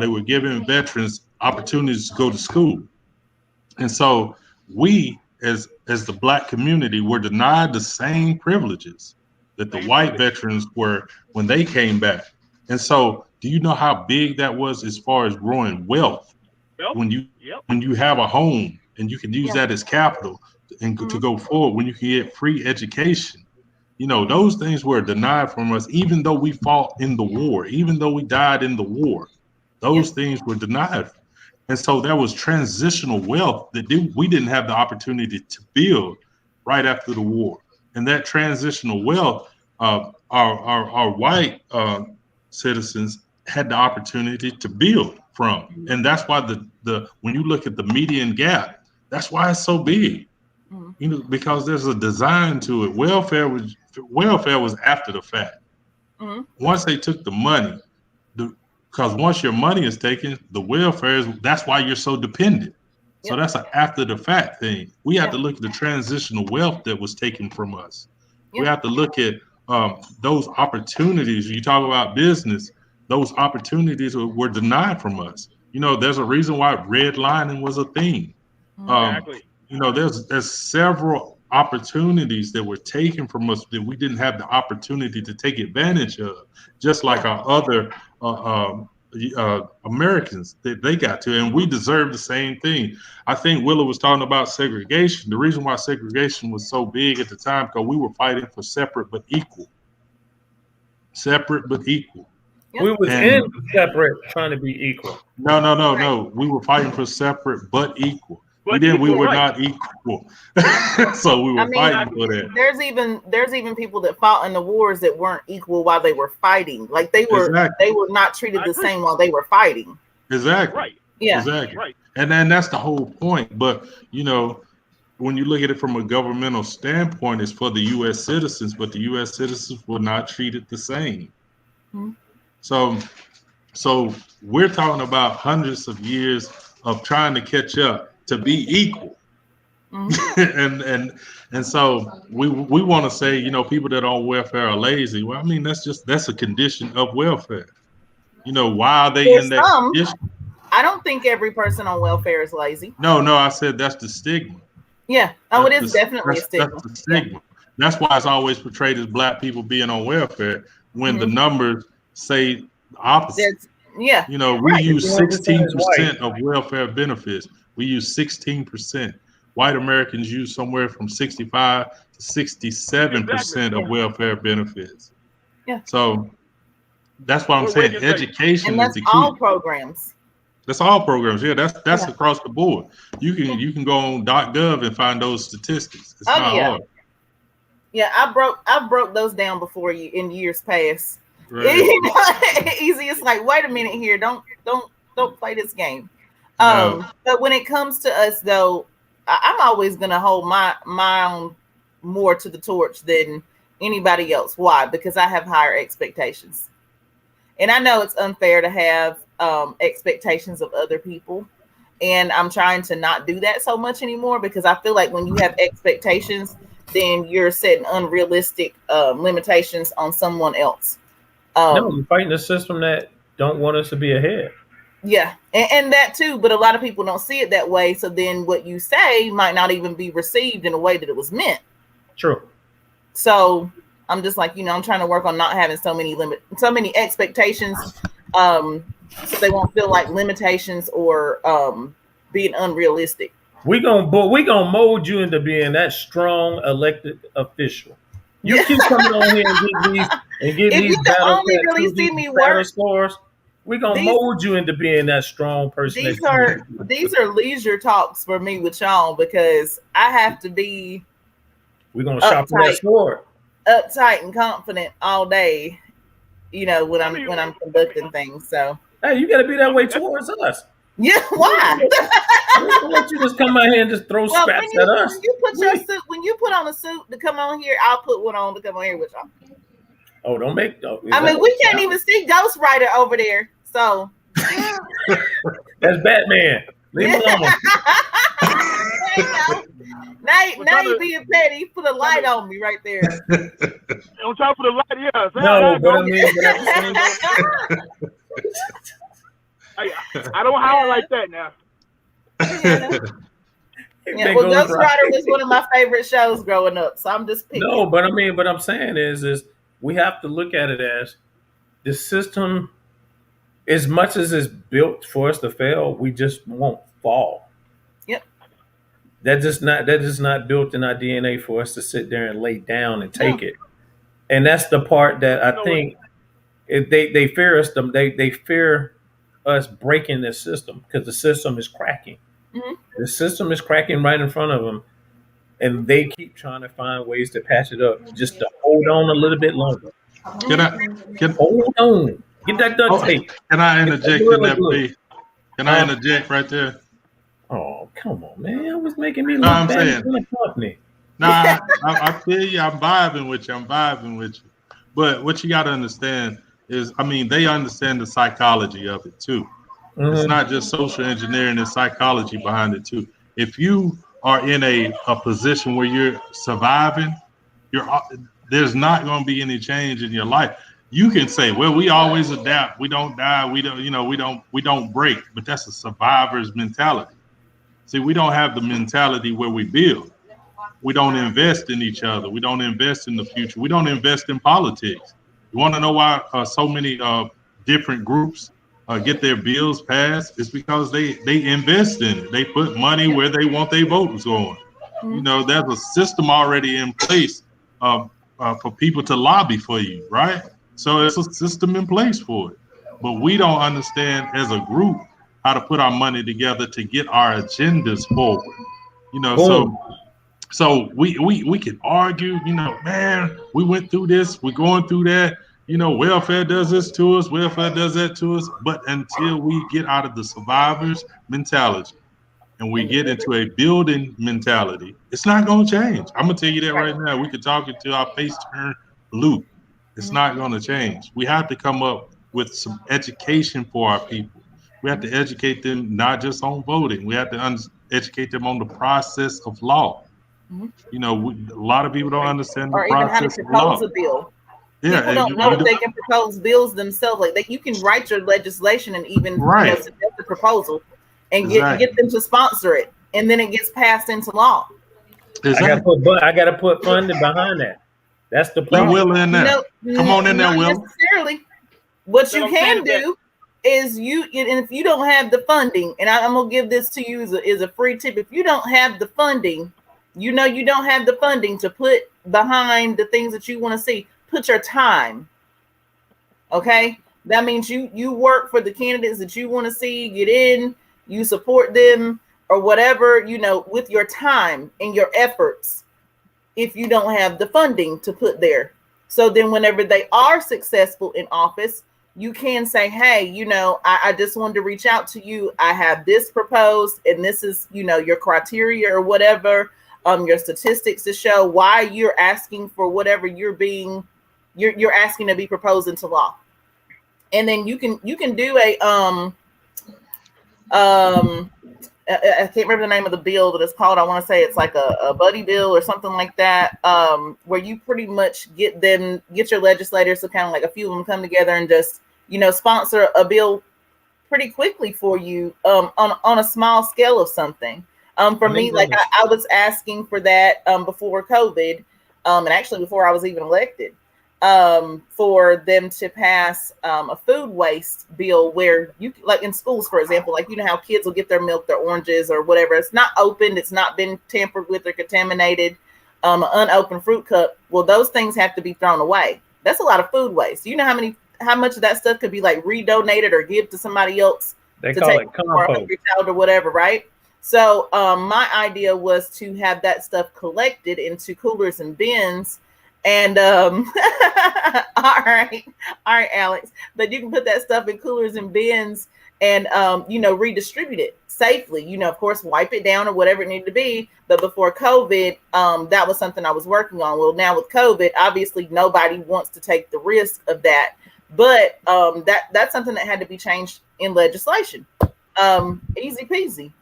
They were giving veterans opportunities to go to school. And so we, as the Black community, were denied the same privileges that the white veterans were when they came back. And so do you know how big that was as far as growing wealth? When you have a home, and you can use that as capital and to go forward when you can get free education. Those things were denied from us, even though we fought in the war, even though we died in the war, those things were denied. And so there was transitional wealth that we didn't have the opportunity to build right after the war. And that transitional wealth, our white citizens had the opportunity to build from. And that's why when you look at the median gap, that's why it's so big, because there's a design to it. Welfare was after the fact. Mm-hmm. Once they took the money, because once your money is taken, the welfare that's why you're so dependent. Yep. So that's an after the fact thing. We have to look at the transitional wealth that was taken from us. Yep. We have to look at those opportunities. You talk about business, those opportunities were denied from us. There's a reason why redlining was a thing. Exactly. There's several opportunities that were taken from us that we didn't have the opportunity to take advantage of, just like our other Americans that they got to, and we deserve the same thing. I think Willa was talking about segregation. The reason why segregation was so big at the time because we were fighting for separate but equal. Separate but equal. We was in separate trying to be equal. No. We were fighting for separate but equal. We were not equal. So we were fighting for that. There's even people that fought in the wars that weren't equal while they were fighting. Like they were not treated the same while they were fighting. Exactly. Right. Yeah. Exactly. Right. And then that's the whole point. But when you look at it from a governmental standpoint, it's for the U.S. citizens, but the U.S. citizens were not treated the same. Mm-hmm. So we're talking about hundreds of years of trying to catch up to be equal. Mm-hmm. and so we want to say, people that are on welfare are lazy. Well, I mean, that's a condition of welfare. Why are they in that condition? I don't think every person on welfare is lazy. No, I said that's the stigma. Yeah. Oh, it is definitely a stigma. That's the stigma. Yeah. That's why it's always portrayed as black people being on welfare when the numbers say the opposite. We use 16% of welfare benefits. We use 16%. White Americans use somewhere from 65 to 67% of welfare benefits. Yeah. So that's why I'm saying education is the key. All programs. That's all programs. Yeah, that's across the board. You can go on .gov and find those statistics. It's not hard. Yeah, I broke those down before you in years past. Right. Easy. It's like, wait a minute here. Don't play this game. No. But when it comes to us, though, I'm always gonna hold my own more to the torch than anybody else. Why? Because I have higher expectations, and I know it's unfair to have expectations of other people, and I'm trying to not do that so much anymore because I feel like when you have expectations, then you're setting unrealistic limitations on someone else. No, you're fighting a system that don't want us to be ahead. Yeah, and that too, but a lot of people don't see it that way. So then what you say might not even be received in a way that it was meant. True. So I'm just like, I'm trying to work on not having so many expectations, so they won't feel like limitations or being unrealistic. We gonna mold you into being that strong elected official. You keep coming on here and get these battle scores. We're gonna mold you into being that strong person. These are leisure talks for me with y'all because I have to be. We're gonna shop for that sword. Uptight and confident all day, when I'm conducting things. So hey, you gotta be that way towards us. Yeah, why? Don't let you just come out here and just throw scraps at us. When you put on a suit to come on here, I'll put one on to come on here with y'all. Oh, don't make. I mean, we can't even see Ghost Rider over there. So that's Batman. Leave him alone. Now you being petty. Put a light on me right there. On top of the light, yeah. No, but I mean, I don't howl like that now. Yeah, well, Ghost Rider was one of my favorite shows growing up, so I'm just picking. No, but I mean, what I'm saying is we have to look at it as the system. As much as it's built for us to fail, we just won't fall. Yep. That is not built in our DNA for us to sit there and lay down and take it. And that's the part that I think they fear us. They fear us breaking this system because the system is cracking. Mm-hmm. The system is cracking right in front of them, and they keep trying to find ways to patch it up just to hold on a little bit longer. Hold on. Get that duct tape. Can I interject in that, please? Can I interject right there? Oh, come on, man. It was making me look bad in the company. Nah, I feel you. I'm vibing with you. But what you got to understand is, I mean, they understand the psychology of it, too. Mm-hmm. It's not just social engineering, there's psychology behind it, too. If you are in a position where you're surviving, there's not going to be any change in your life. You can say, well, we always adapt. We don't die. We don't break. But that's a survivor's mentality. See, we don't have the mentality where we build. we don't invest in each other. We don't invest in the future. We don't invest in politics. You want to know why so many different groups get their bills passed? It's because they invest in it. They put money where they want their votes going. You know, there's a system already in place for people to lobby for you, right? So it's a system in place for it. But we don't understand as a group how to put our money together to get our agendas forward. You know, so we can argue, you know, man, we went through this, we're going through that, you know, welfare does this to us, welfare does that to us. But until we get out of the survivors mentality and we get into a building mentality, it's not going to change. I'm going to tell you that right now. We could talk until our face turn blue. It's not going to change. We have to come up with some education for our people. We have to educate them not just on voting. We have to educate them on the process of law. You know, a lot of people don't understand the process of law. Or even how to propose a bill. Yeah, people don't know if they can propose bills themselves. Like you can write your legislation and even suggest a proposal and get them to sponsor it, and then it gets passed into law. Exactly. I got to put funding behind that. That's the plan. Will in there. Come on in there, Will. Necessarily. What you can do is and if you don't have the funding, and I'm gonna give this to you as a free tip. If you don't have the funding, you know you don't have the funding to put behind the things that you want to see. Put your time. Okay, that means you work for the candidates that you want to see get in. You support them or whatever, you know, with your time and your efforts. If you don't have the funding to put there, so then whenever they are successful in office, you can say, hey, you know, I just wanted to reach out to you. I have this proposed, and this is, you know, your criteria or whatever, your statistics to show why you're asking for whatever you're asking to be proposed into law. And then you can do a I can't remember the name of the bill that it's called. I want to say it's like a buddy bill or something like that, where you pretty much get your legislators to kind of like a few of them come together and just, you know, sponsor a bill pretty quickly for you on a small scale of something. For me, like I was asking for that before COVID, and actually before I was even elected, for them to pass a food waste bill where you, like in schools, for example, like, you know how kids will get their milk, their oranges or whatever. It's not opened. It's not been tampered with or contaminated. An unopened fruit cup. Well, those things have to be thrown away. That's a lot of food waste. You know how much of that stuff could be like redonated or give to somebody else. They call it compost or whatever, right? So my idea was to have that stuff collected into coolers and bins. And all right, Alex. But you can put that stuff in coolers and bins and you know, redistribute it safely. You know, of course, wipe it down or whatever it needed to be. But before COVID, that was something I was working on. Well, now with COVID, obviously nobody wants to take the risk of that. But that's something that had to be changed in legislation. Easy peasy.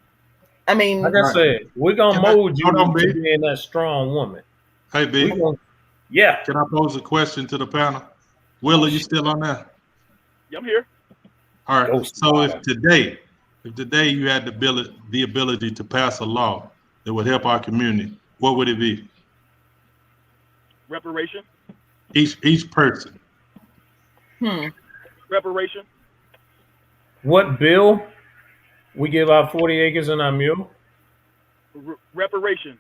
I mean, like I said, we're gonna mold you into being that strong woman. Hey, B. Yeah. Can I pose a question to the panel? Will, are you still on there? Yeah, I'm here. All right. So if today you had the ability to pass a law that would help our community, what would it be? Reparation. Each person. Reparation. What bill? We give out 40 acres in our mule. Reparation.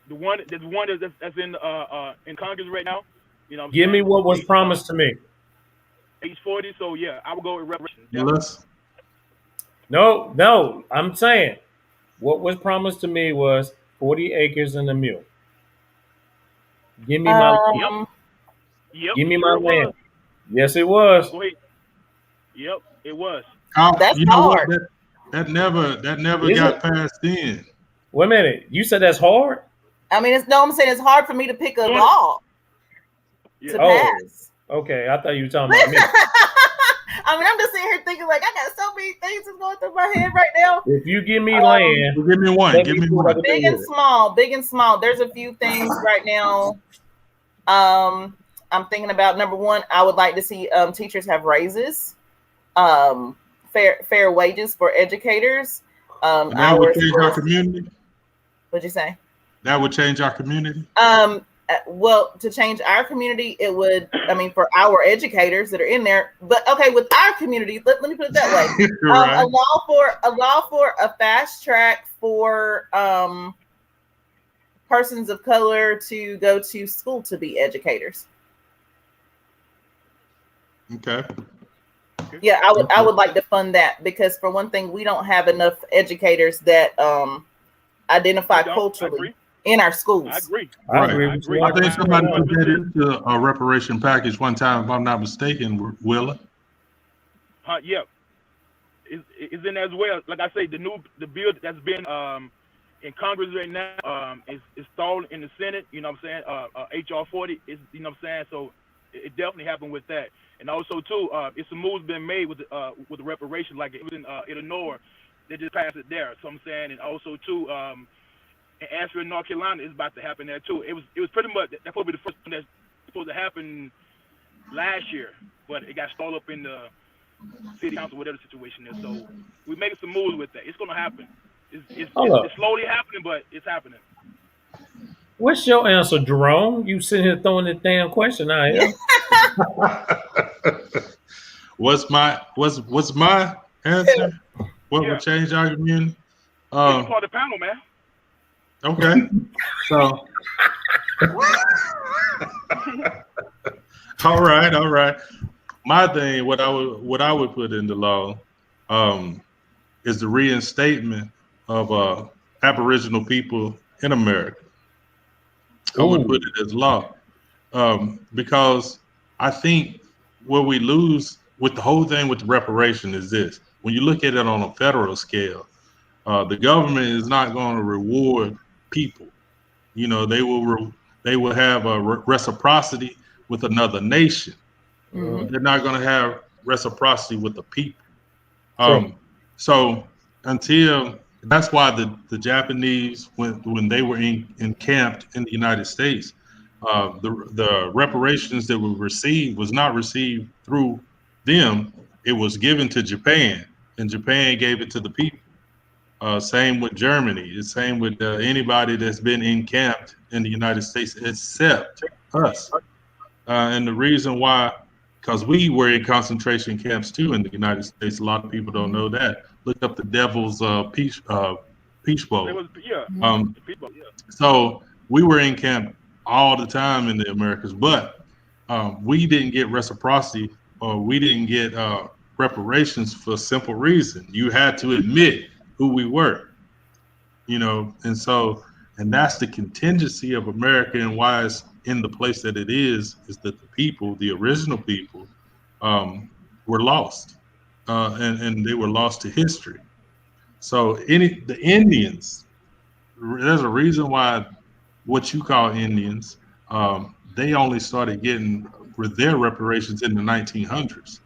The one that's in Congress right now. You know. Give me what was promised to me. Age 40. So yeah, I would go with reparation. Yes. No. I'm saying what was promised to me was 40 acres in the mule. Give me my land. Yep. Give me my land. Yes, it was. Wait. Yep, it was. That's you know hard. What? That never got passed in. Wait a minute. You said that's hard? I mean, I'm saying it's hard for me to pick a law to pass. Okay. I thought you were talking about me. I mean, I'm just sitting here thinking, like, I got so many things that's going through my head right now. If you give me land, give me one. Give me one. Big and small. There's a few things right now. I'm thinking about. Number one, I would like to see teachers have raises, fair wages for educators. That would change our community. What'd you say? That would change our community. Well, to change our community, it would. I mean, for our educators that are in there, but okay, with our community, let me put it that way. Right. A law for a fast track for persons of color to go to school to be educators. Okay. Yeah, I would like to fund that, because for one thing, we don't have enough educators that identify culturally in our schools. I agree. Right. I agree. I think somebody put that into a reparation package one time, if I'm not mistaken, Willa. Yeah. It's in there as well. Like I say, the bill that's been in Congress right now is stalled in the Senate. You know what I'm saying? HR 40 is, you know what I'm saying? So it definitely happened with that. And also too, it's some moves been made with the reparations, like it was in Illinois. They just passed it there. So I'm saying, and also too, in Asheville, North Carolina, is about to happen there too. It was pretty much, that's probably the first one that's supposed to happen last year, but it got stalled up in the city council, whatever the situation is. So we're making some moves with that. It's gonna happen. It's slowly happening, but it's happening. What's your answer, Jerome? You sitting here throwing this damn question out here. What's my answer? What would change our community? You're part of the panel, man. Okay. So all right. My thing, what I would put into law is the reinstatement of Aboriginal people in America. I would put it as law. Because I think what we lose with the whole thing with the reparation is this. When you look at it on a federal scale, the government is not going to reward people. You know, they will have a reciprocity with another nation. They're not going to have reciprocity with the people. So until that's why the Japanese, when they were encamped in the United States, the reparations that were received was not received through them. It was given to Japan, and Japan gave it to the people. Same with Germany. The same with anybody that's been encamped in the United States except us. And the reason why, because we were in concentration camps too in the United States. A lot of people don't know that. Look up the Devil's Peach Bowl. The Peach Bowl, yeah. So we were in camp all the time in the Americas, but we didn't get reciprocity, or we didn't get reparations for a simple reason. You had to admit who we were, you know, and that's the contingency of America, and why it's in the place that it is that the people, the original people, were lost, and they were lost to history. So the Indians, there's a reason why what you call Indians, they only started getting their reparations in the 1900s,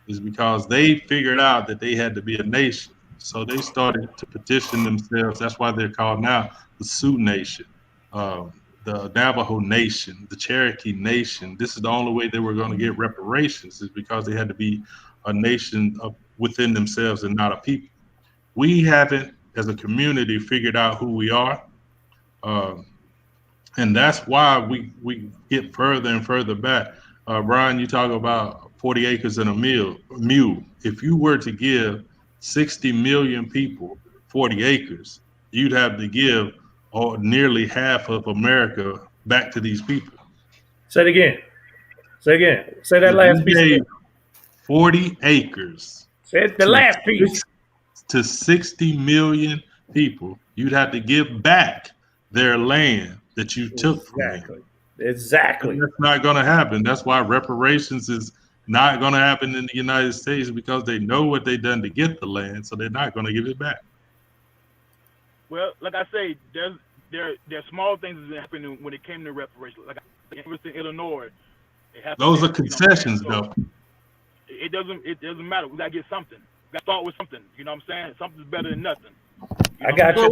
is because they figured out that they had to be a nation. So they started to petition themselves. That's why they're called now the Sioux Nation, the Navajo Nation, the Cherokee Nation. This is the only way they were going to get reparations, is because they had to be a nation within themselves and not a people. We haven't, as a community, figured out who we are. And that's why we get further and further back. Brian, you talk about 40 acres and a mule. If you were to give 60 million people 40 acres, you'd have to give nearly half of America back to these people. Say it again. Say that last piece. 40 acres. Say the last piece. To 60 million people, you'd have to give back their land that you took from them. Exactly. And that's not going to happen. That's why reparations is not going to happen in the United States, because they know what they done to get the land, so they're not going to give it back. Well, like I say, there's small things that's happening when it came to reparations. Like in Illinois, those are concessions, though. It doesn't matter. We gotta get something. We gotta start with something. You know what I'm saying? Something's better than nothing. I got you.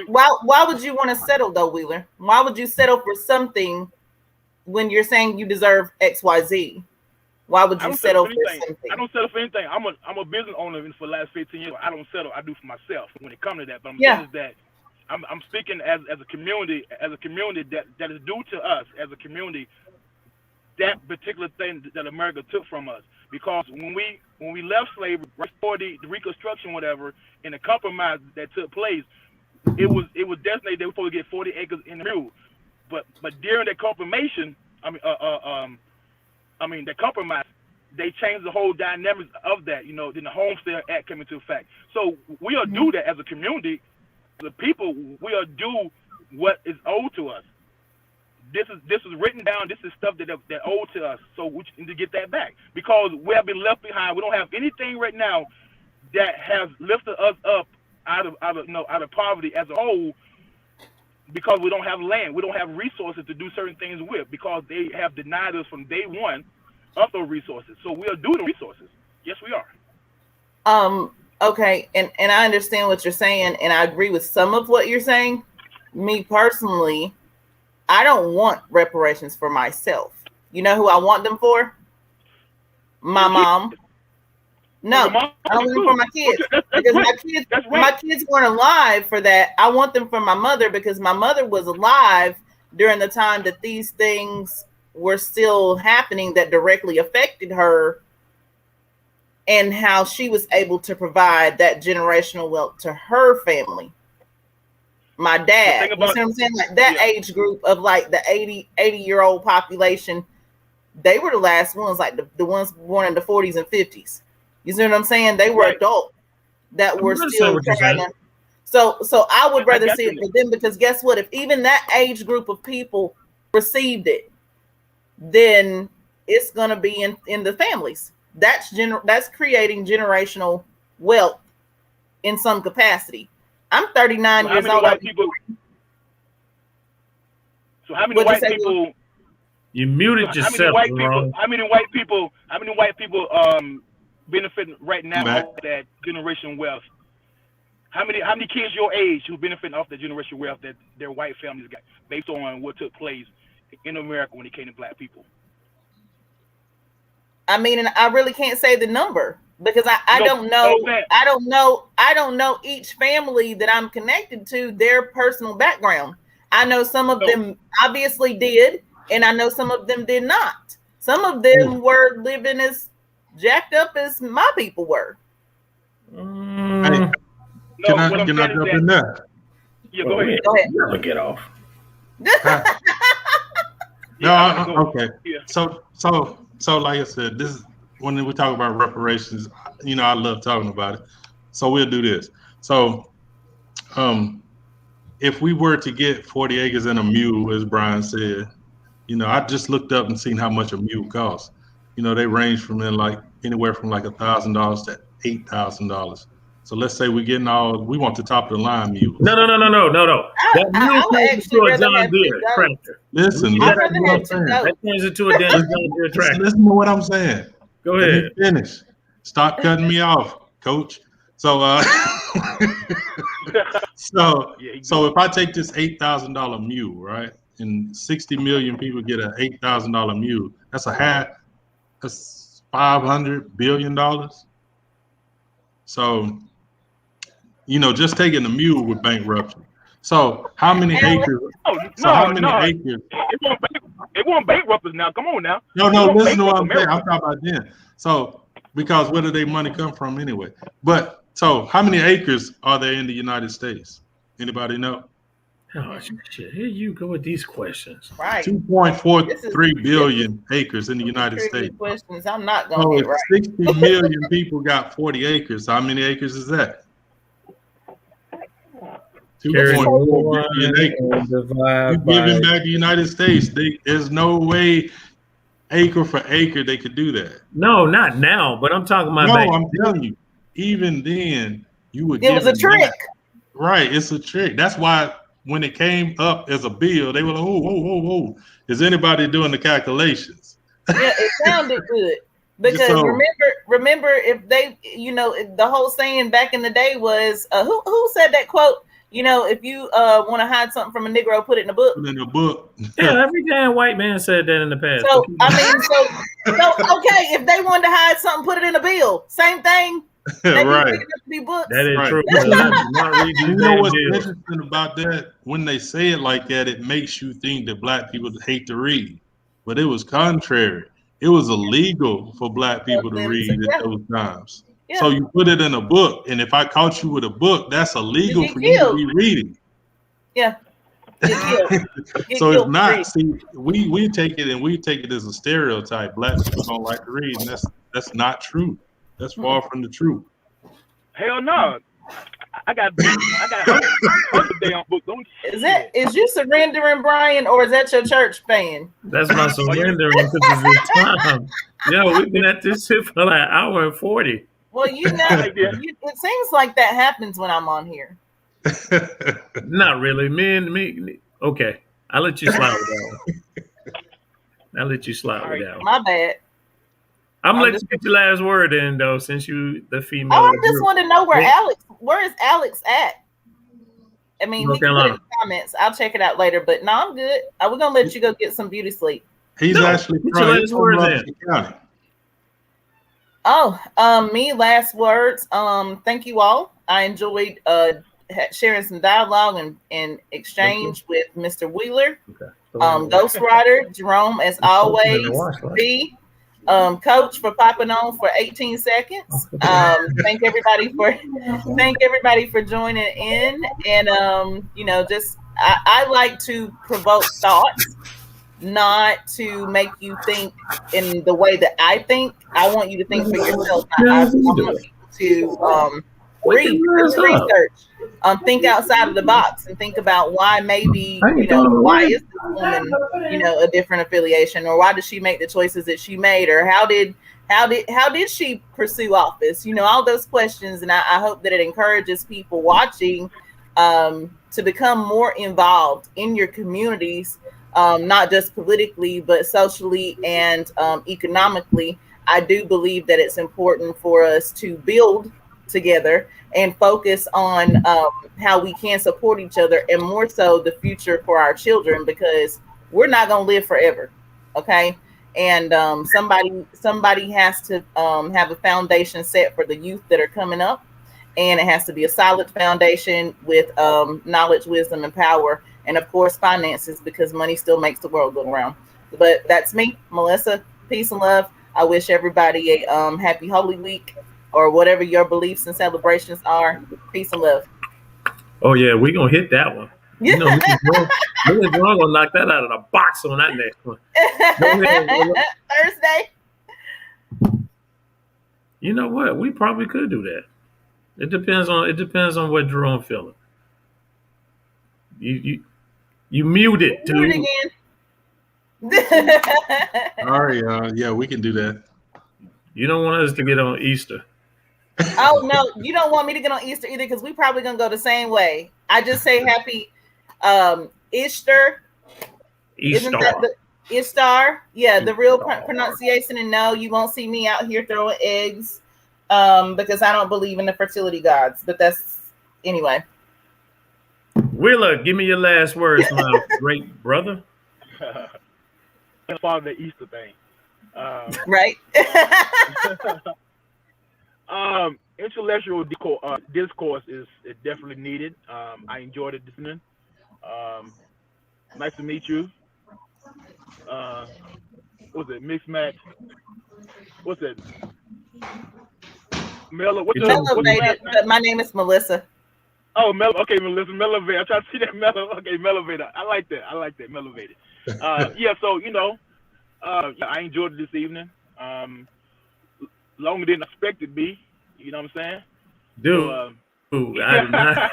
Well, why would you want to settle though, Wheeler? Why would you settle for something when you're saying you deserve XYZ? Why would you settle for something? I don't settle for anything. I'm a business owner for the last 15 years. I don't settle. I do for myself when it comes to that. But I'm saying is that I'm speaking as a community that is due to us as a community, that particular thing that America took from us. Because when we left slavery, right before the Reconstruction, whatever, and the compromise that took place, it was designated they were supposed to get 40 acres in the mule. But during that confirmation, the compromise, they changed the whole dynamics of that. Then the Homestead Act came into effect. So we are due that as a community, the people. We are due what is owed to us. This is written down. This is stuff that owed to us. So we need to get that back because we have been left behind. We don't have anything right now that has lifted us up out of poverty as a whole. Because we don't have land, we don't have resources to do certain things with, because they have denied us from day one of those resources. So we are due the resources. Yes, we are. Okay, and I understand what you're saying, and I agree with some of what you're saying. Me personally, I don't want reparations for myself. You know who I want them for? My mom. No, I don't want them for my kids because my kids weren't alive for that. I want them for my mother because my mother was alive during the time that these things were still happening that directly affected her, and how she was able to provide that generational wealth to her family. My dad, you see what I'm saying? Like that age group of like the 80-year-old population, they were the last ones, like the ones born in the 40s and 50s. You see what I'm saying? They were adults that were still trying to. So I would rather see it for them, because guess what? If even that age group of people received it, then it's gonna be in the families. That's creating generational wealth in some capacity. I'm 39 years old. So how many white people? You muted yourself. How many white people benefiting right now off that generation wealth? How many kids your age who benefiting off the generation wealth that their white families got based on what took place in America when it came to black people? I mean, and I really can't say the number because I don't know. I don't know each family that I'm connected to, their personal background. I know some of them obviously did, and I know some of them did not. Some of them were living as jacked up as my people were. Hey, can I jump in there? Yeah, go ahead. Never get off. Okay. Yeah. So like I said, this is when we talk about reparations, I love talking about it. So we'll do this. So if we were to get 40 acres and a mule, as Brian said, I just looked up and seen how much a mule costs. They range from anywhere from like $1,000 to $8,000. So let's say we want the top of the line mule. No. That mule turns into a John Deere tractor. Listen, that turns into a John Deere tractor. Listen to what I'm saying. Go ahead. Let me finish. Stop cutting me off, Coach. So if I take this $8,000 mule, right, and 60 million people get an $8,000 mule, that's that's $500 billion. So, just taking the mule with bankruptcy. So how many acres? Acres? It won't bankrupt us now. Come on now. No, listen to what I'm saying. I'm talking about then. So, because where did their money come from anyway? But so how many acres are there in the United States? Anybody know? Oh, shit. Here you go with these questions. Right. 2.43 billion acres in the United States. Questions. I'm not going to get right. 60 million people got 40 acres. How many acres is that? 2.4 billion acres. You're giving back the United States. There's no way acre for acre they could do that. No, not now, but I'm talking about. No, I'm telling you, even then, you would. It was a trick. Back. Right, it's a trick. That's why when it came up as a bill, they were like, "Oh, is anybody doing the calculations?" Yeah, it sounded good because remember if they, the whole saying back in the day was, who said that quote? If you want to hide something from a Negro, put it in a book. Put it in a book. Yeah, every damn white man said that in the past. So I mean, so okay, if they wanted to hide something, put it in a bill. Same thing. They be Right. reading up these books. That is Right. true. Because I do not read these You know damn what's deals. interesting about that? When they say it like that, it makes you think that black people hate to read. But it was contrary. It was illegal for black people to them to- read yeah. at those times. Yeah. So you put it in a book, and if I caught you with a book, that's illegal get for you to killed. be reading. Yeah. Get killed. Get So killed it's for reading. not. See, we take it as a stereotype. Black people don't like to read, and that's not true. That's far from the truth. Hell no. I got hundreds of damn books. Don't Is you surrendering, Brian, or is that your church fan? That's my surrendering because of the time. Yo, we've been at this shit for like an hour and 40. Well, it seems like that happens when I'm on here. Not really. Me. Okay. I'll let you slide with that one. I'll let you slide with that one. My bad. I'm gonna let you get your last word in though, since you the female. Oh, I of the just group. want to know where is Alex at? I mean, North he can put it in Carolina. the comments. I'll check it out later. But no, I'm good. We're gonna let you go get some beauty sleep. He's No, actually get your from last words in. Robinson County. Oh, me last words. Thank you all. I enjoyed sharing some dialogue and exchange with Mr. Wheeler, Ghost Rider, Jerome, as always. B, Coach for popping on for 18 seconds. Thank everybody for joining in, and just I like to provoke thoughts, not to make you think in the way that I think. I want you to think for yourself. I want people to read, research, think outside of the box, and think about why maybe why is this woman a different affiliation, or why did she make the choices that she made, or how did she pursue office? All those questions, and I hope that it encourages people watching to become more involved in your communities. Not just politically, but socially and economically. I do believe that it's important for us to build together and focus on how we can support each other, and more so the future for our children, because we're not going to live forever. Okay. And somebody has to have a foundation set for the youth that are coming up, and it has to be a solid foundation with knowledge, wisdom, and power. And of course, finances, because money still makes the world go around. But that's me, Melissa. Peace and love. I wish everybody a happy Holy Week, or whatever your beliefs and celebrations are. Peace and love. Oh yeah, we're gonna hit that one. Me and Jerome gonna knock that out of the box on that next one. Thursday. You know what? We probably could do that. It depends on what Jerome feeling. You muted, dude. Mute again. All right, yeah, we can do that. You don't want us to get on Easter. Oh no, you don't want me to get on Easter either, because we probably gonna go the same way. I just say happy Easter. Isn't that the Ishtar? Yeah, the real pronunciation. And no, you won't see me out here throwing eggs because I don't believe in the fertility gods. But that's anyway. Wheeler, give me your last words, my great brother. That's part of the Easter thing. Right. Intellectual discourse is definitely needed. I enjoyed it listening. Nice to meet you. What's it? Mixed match. What's it? Mellow. What's Mellovated. My name is Melissa. Oh, okay, Melissa. Mellovated. I tried to see that mellow. Okay, Mellovated. I like that. Mellovated. Yeah. So I enjoyed it this evening. Longer than expected to be. You know what I'm saying? Dude. I did not.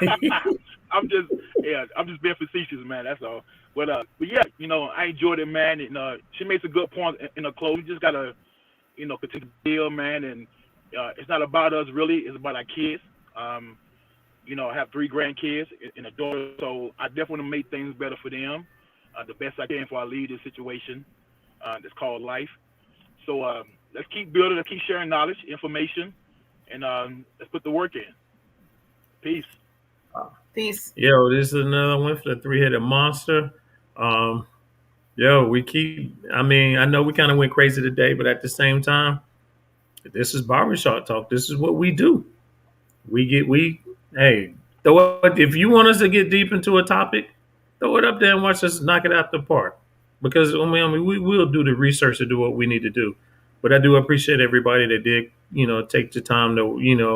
I'm just being facetious, man. That's all. But yeah, I enjoyed it, man. And she makes a good point in her close. We just gotta, continue to deal, man. And it's not about us really. It's about our kids. I have 3 grandkids and a daughter, so I definitely want to make things better for them, the best I can before I leave this situation that's called life. So let's keep building. Let's keep sharing knowledge, information, and let's put the work in. Peace. Peace. Yo, this is another one for the 3-headed monster. I know we kind of went crazy today, but at the same time, This is barbershop talk. This is what we do. Hey, throw it, if you want us to get deep into a topic, throw it up there and watch us knock it out the park. Because we will do the research to do what we need to do. But I do appreciate everybody that did, take the time to,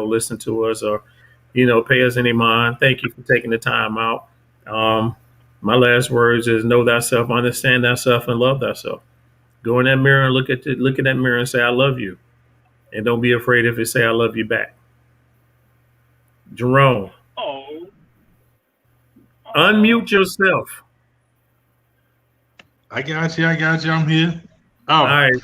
listen to us or, pay us any mind. Thank you for taking the time out. My last words is know thyself, understand thyself, and love thyself. Go in that mirror and look at that mirror and say, I love you. And don't be afraid if it say, I love you back. Jerome. Oh. Unmute yourself. I got you. I'm here. Oh, all right.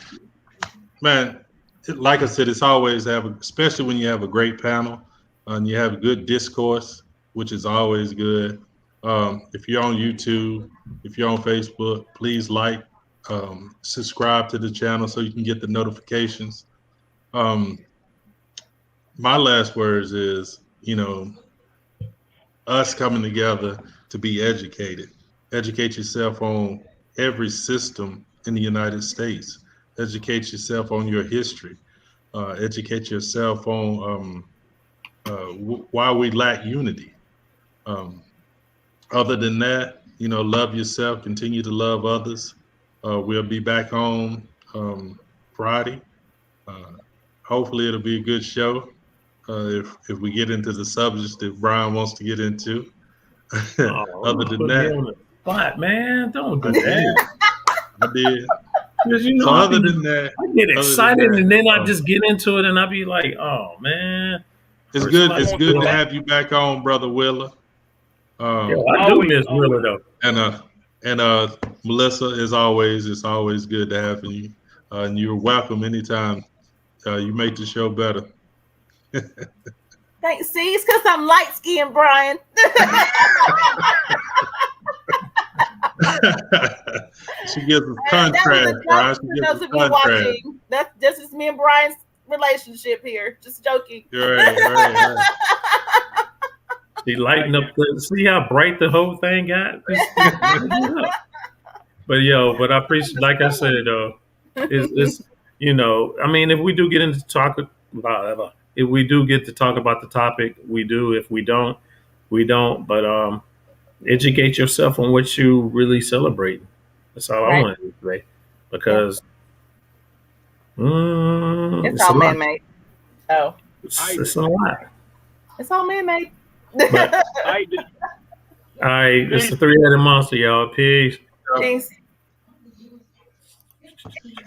Man, like I said, it's always especially when you have a great panel and you have a good discourse, which is always good. If you're on YouTube, if you're on Facebook, please subscribe to the channel so you can get the notifications. My last words is, us coming together to be educated. Educate yourself on every system in the United States. Educate yourself on your history. Educate yourself on why we lack unity. Other than that, love yourself, continue to love others. We'll be back on Friday. Hopefully it'll be a good show. If we get into the subjects that Brian wants to get into. Other than that, spot, man, don't do that. I did. So other than that, I get excited and then I just get into it and I be like, oh man. It's good to have you back on, Brother Willa. I do miss Willa though. And Melissa, as always, it's always good to have you. And you're welcome anytime. You make the show better. Thanks. See, it's because I'm light skinned, Brian. She gives us contrast, Brian. She gives us contrast. That's just me and Brian's relationship here. Just joking. Right. She lighten up. See how bright the whole thing got. But I appreciate. Like I said, it's if we do get into talk about, if we do get to talk about the topic, we do. If we don't, we don't. But educate yourself on what you really celebrate. That's all I want to do today. Because it's all man-made. Oh, it's a lot. It's all man-made. All right, it's the three-headed monster, y'all. Peace. Peace.